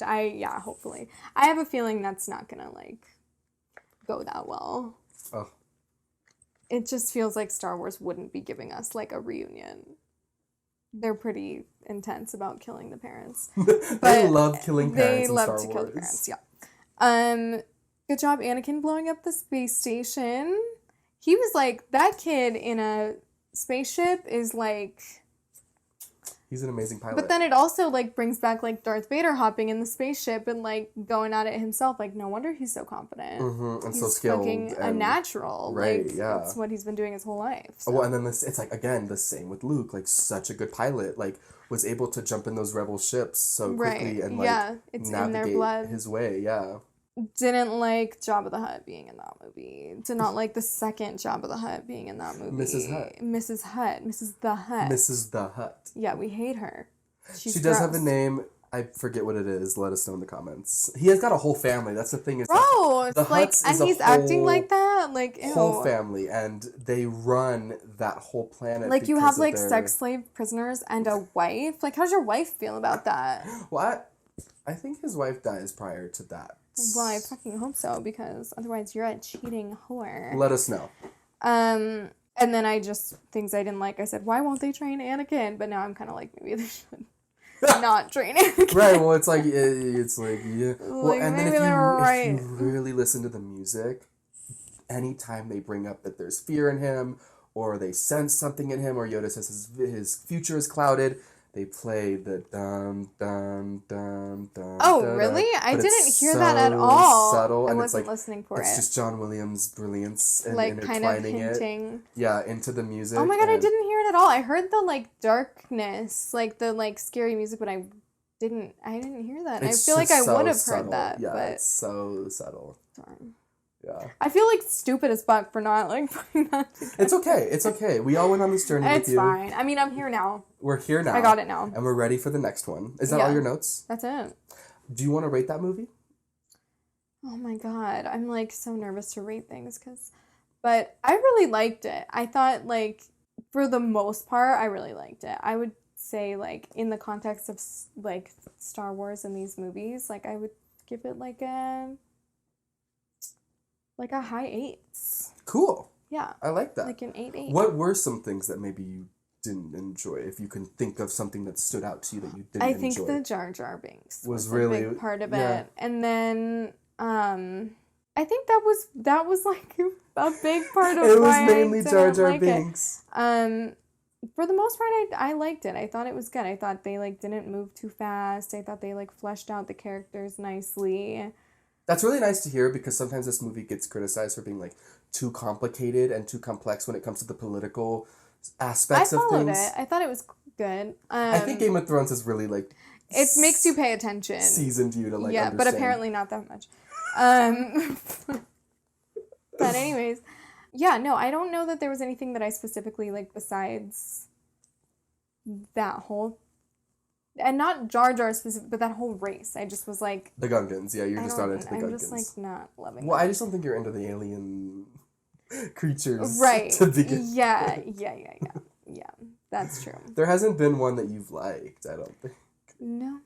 Speaker 1: hopefully. I have a feeling that's not gonna like go that well.
Speaker 2: Oh.
Speaker 1: It just feels like Star Wars wouldn't be giving us, like, a reunion. They're pretty intense about killing the parents.
Speaker 2: They love killing parents in Star Wars. They love to kill the
Speaker 1: parents, yeah. Good job, Anakin, blowing up the space station. He was, like, that kid in a spaceship is, like...
Speaker 2: He's an amazing pilot.
Speaker 1: But then it also, like, brings back, like, Darth Vader hopping in the spaceship and, like, going at it himself. Like, no wonder he's so confident.
Speaker 2: And
Speaker 1: he's
Speaker 2: so skilled.
Speaker 1: Fucking a natural.
Speaker 2: Right,
Speaker 1: like,
Speaker 2: yeah.
Speaker 1: That's what he's been doing his whole life. So.
Speaker 2: Well, and then it's like, again, the same with Luke. Like, such a good pilot. Like, was able to jump in those rebel ships so quickly and, like,
Speaker 1: it's
Speaker 2: navigate
Speaker 1: in their blood.
Speaker 2: his way. Yeah.
Speaker 1: Didn't like Jabba the Hutt being in that movie. Did not like the second Jabba the Hutt being in that movie.
Speaker 2: Mrs. Hutt.
Speaker 1: Mrs. the Hutt.
Speaker 2: Mrs. the Hutt.
Speaker 1: Yeah, we hate her.
Speaker 2: She does have a name. I forget what it is. Let us know in the comments. He has got a whole family. That's the thing.
Speaker 1: Bro, it's like, and he's acting like that. Like, ew.
Speaker 2: Whole family, and they run that whole planet.
Speaker 1: Like, you have, like, sex slave prisoners and a wife. Like, how's your wife feel about that?
Speaker 2: What? I think his wife dies prior to that.
Speaker 1: Well, I fucking hope so, because otherwise you're a cheating whore.
Speaker 2: Let us know.
Speaker 1: And then things I didn't like, I said, why won't they train Anakin? But now I'm kind of like, maybe they should not train Anakin.
Speaker 2: Right, well, it's like, yeah. Well,
Speaker 1: like,
Speaker 2: and then if
Speaker 1: you
Speaker 2: really listen to the music, anytime they bring up that there's fear in him, or they sense something in him, or Yoda says his future is clouded, they play the dum dum dum dum.
Speaker 1: Oh,
Speaker 2: dum,
Speaker 1: really? I didn't hear
Speaker 2: so
Speaker 1: that at all.
Speaker 2: Subtle,
Speaker 1: I
Speaker 2: and
Speaker 1: wasn't
Speaker 2: it's like,
Speaker 1: listening for
Speaker 2: it's
Speaker 1: it.
Speaker 2: just John Williams' brilliance and
Speaker 1: like, kind of
Speaker 2: intertwining
Speaker 1: hinting.
Speaker 2: into the music.
Speaker 1: Oh my god, I didn't hear it at all. I heard the, like, darkness, like, the, like, scary music, but I didn't hear that. I feel like I would have heard that.
Speaker 2: Yeah,
Speaker 1: but...
Speaker 2: it's so subtle.
Speaker 1: Darn.
Speaker 2: Yeah.
Speaker 1: I feel like stupid as fuck for not, like, putting that together.
Speaker 2: It's okay. We all went on this journey with you.
Speaker 1: It's fine. I mean, I'm here now.
Speaker 2: We're here now.
Speaker 1: I got it now.
Speaker 2: And we're ready for the next one. Is that all your notes?
Speaker 1: That's it.
Speaker 2: Do you want to rate that movie?
Speaker 1: Oh my god. I'm, like, so nervous to rate things, but I really liked it. I thought, like, for the most part, I really liked it. I would say, like, in the context of, like, Star Wars and these movies, like, I would give it, like a high 8s.
Speaker 2: Cool.
Speaker 1: Yeah.
Speaker 2: I like that.
Speaker 1: Like an 8/8.
Speaker 2: What were some things that maybe you didn't enjoy? If you can think of something that stood out to you that you didn't enjoy.
Speaker 1: I think the Jar Jar Binks
Speaker 2: was really
Speaker 1: a big part of it. And then I think that was like a big part of
Speaker 2: it was
Speaker 1: why
Speaker 2: mainly
Speaker 1: I didn't
Speaker 2: Jar Jar
Speaker 1: like
Speaker 2: Binks.
Speaker 1: It. For the most part, I liked it. I thought it was good. I thought they, like, didn't move too fast. I thought they, like, fleshed out the characters nicely.
Speaker 2: That's really nice to hear, because sometimes this movie gets criticized for being, like, too complicated and too complex when it comes to the political aspects of things.
Speaker 1: I followed it. I thought it was good.
Speaker 2: I think Game of Thrones has really, like...
Speaker 1: It makes you pay attention.
Speaker 2: Seasoned you to, like,
Speaker 1: yeah,
Speaker 2: understand.
Speaker 1: but apparently not that much. But anyways, yeah, no, I don't know that there was anything that I specifically, like, besides that whole... And not Jar Jar specific, but that whole race. I just was like...
Speaker 2: The Gungans, yeah, you're just not into the Gungans.
Speaker 1: I'm just, like, not loving
Speaker 2: Well,
Speaker 1: them.
Speaker 2: I just don't think you're into the alien creatures.
Speaker 1: Right.
Speaker 2: To begin.
Speaker 1: Yeah, that's true.
Speaker 2: There hasn't been one that you've liked, I don't think.
Speaker 1: No,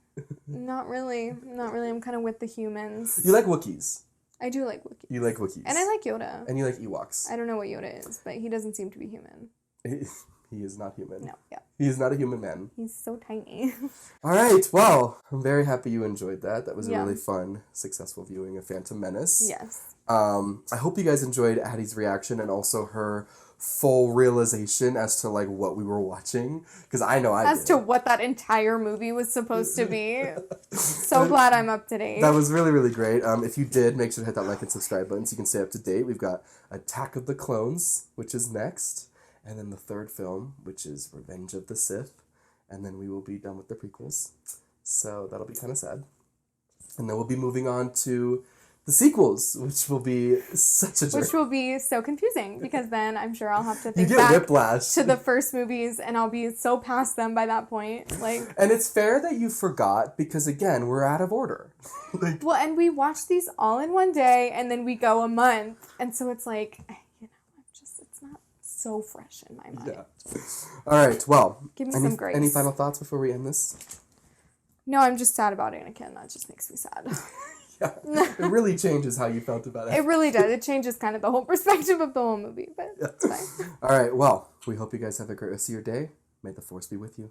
Speaker 1: not really. Not really. I'm kind of with the humans.
Speaker 2: You like Wookiees.
Speaker 1: I do like Wookiees.
Speaker 2: You like Wookiees.
Speaker 1: And I like Yoda.
Speaker 2: And you like Ewoks.
Speaker 1: I don't know what Yoda is, but he doesn't seem to be human.
Speaker 2: He is not human.
Speaker 1: No, yeah.
Speaker 2: He is not a human man.
Speaker 1: He's so tiny.
Speaker 2: All right, well, I'm very happy you enjoyed that. That was a really fun, successful viewing of Phantom Menace.
Speaker 1: Yes.
Speaker 2: I hope you guys enjoyed Addie's reaction and also her full realization as to, like, what we were watching, because I know I did.
Speaker 1: As to what that entire movie was supposed to be. So glad I'm up to date.
Speaker 2: That was really, really great. If you did, make sure to hit that like and subscribe button so you can stay up to date. We've got Attack of the Clones, which is next, and then the third film, which is Revenge of the Sith, and then we will be done with the prequels. So that'll be kind of sad. And then we'll be moving on to the sequels, which will be such a journey.
Speaker 1: Which will be so confusing, because then I'm sure I'll have to
Speaker 2: You
Speaker 1: think
Speaker 2: get
Speaker 1: back
Speaker 2: whiplash.
Speaker 1: to the first movies, and I'll be so past them by that point. Like,
Speaker 2: and it's fair that you forgot, because again, we're out of order. Like,
Speaker 1: well, and we watch these all in one day, and then we go a month, and so it's like, you know, it's not so fresh in my mind.
Speaker 2: Yeah. All right, well,
Speaker 1: Give me some grace.
Speaker 2: Any final thoughts before we end this?
Speaker 1: No, I'm just sad about Anakin. That just makes me sad.
Speaker 2: Yeah, it really changes how you felt about it.
Speaker 1: It really does. It changes kind of the whole perspective of the whole movie, but it's fine.
Speaker 2: All right, well, we hope you guys have a great rest of your day. May the Force be with you.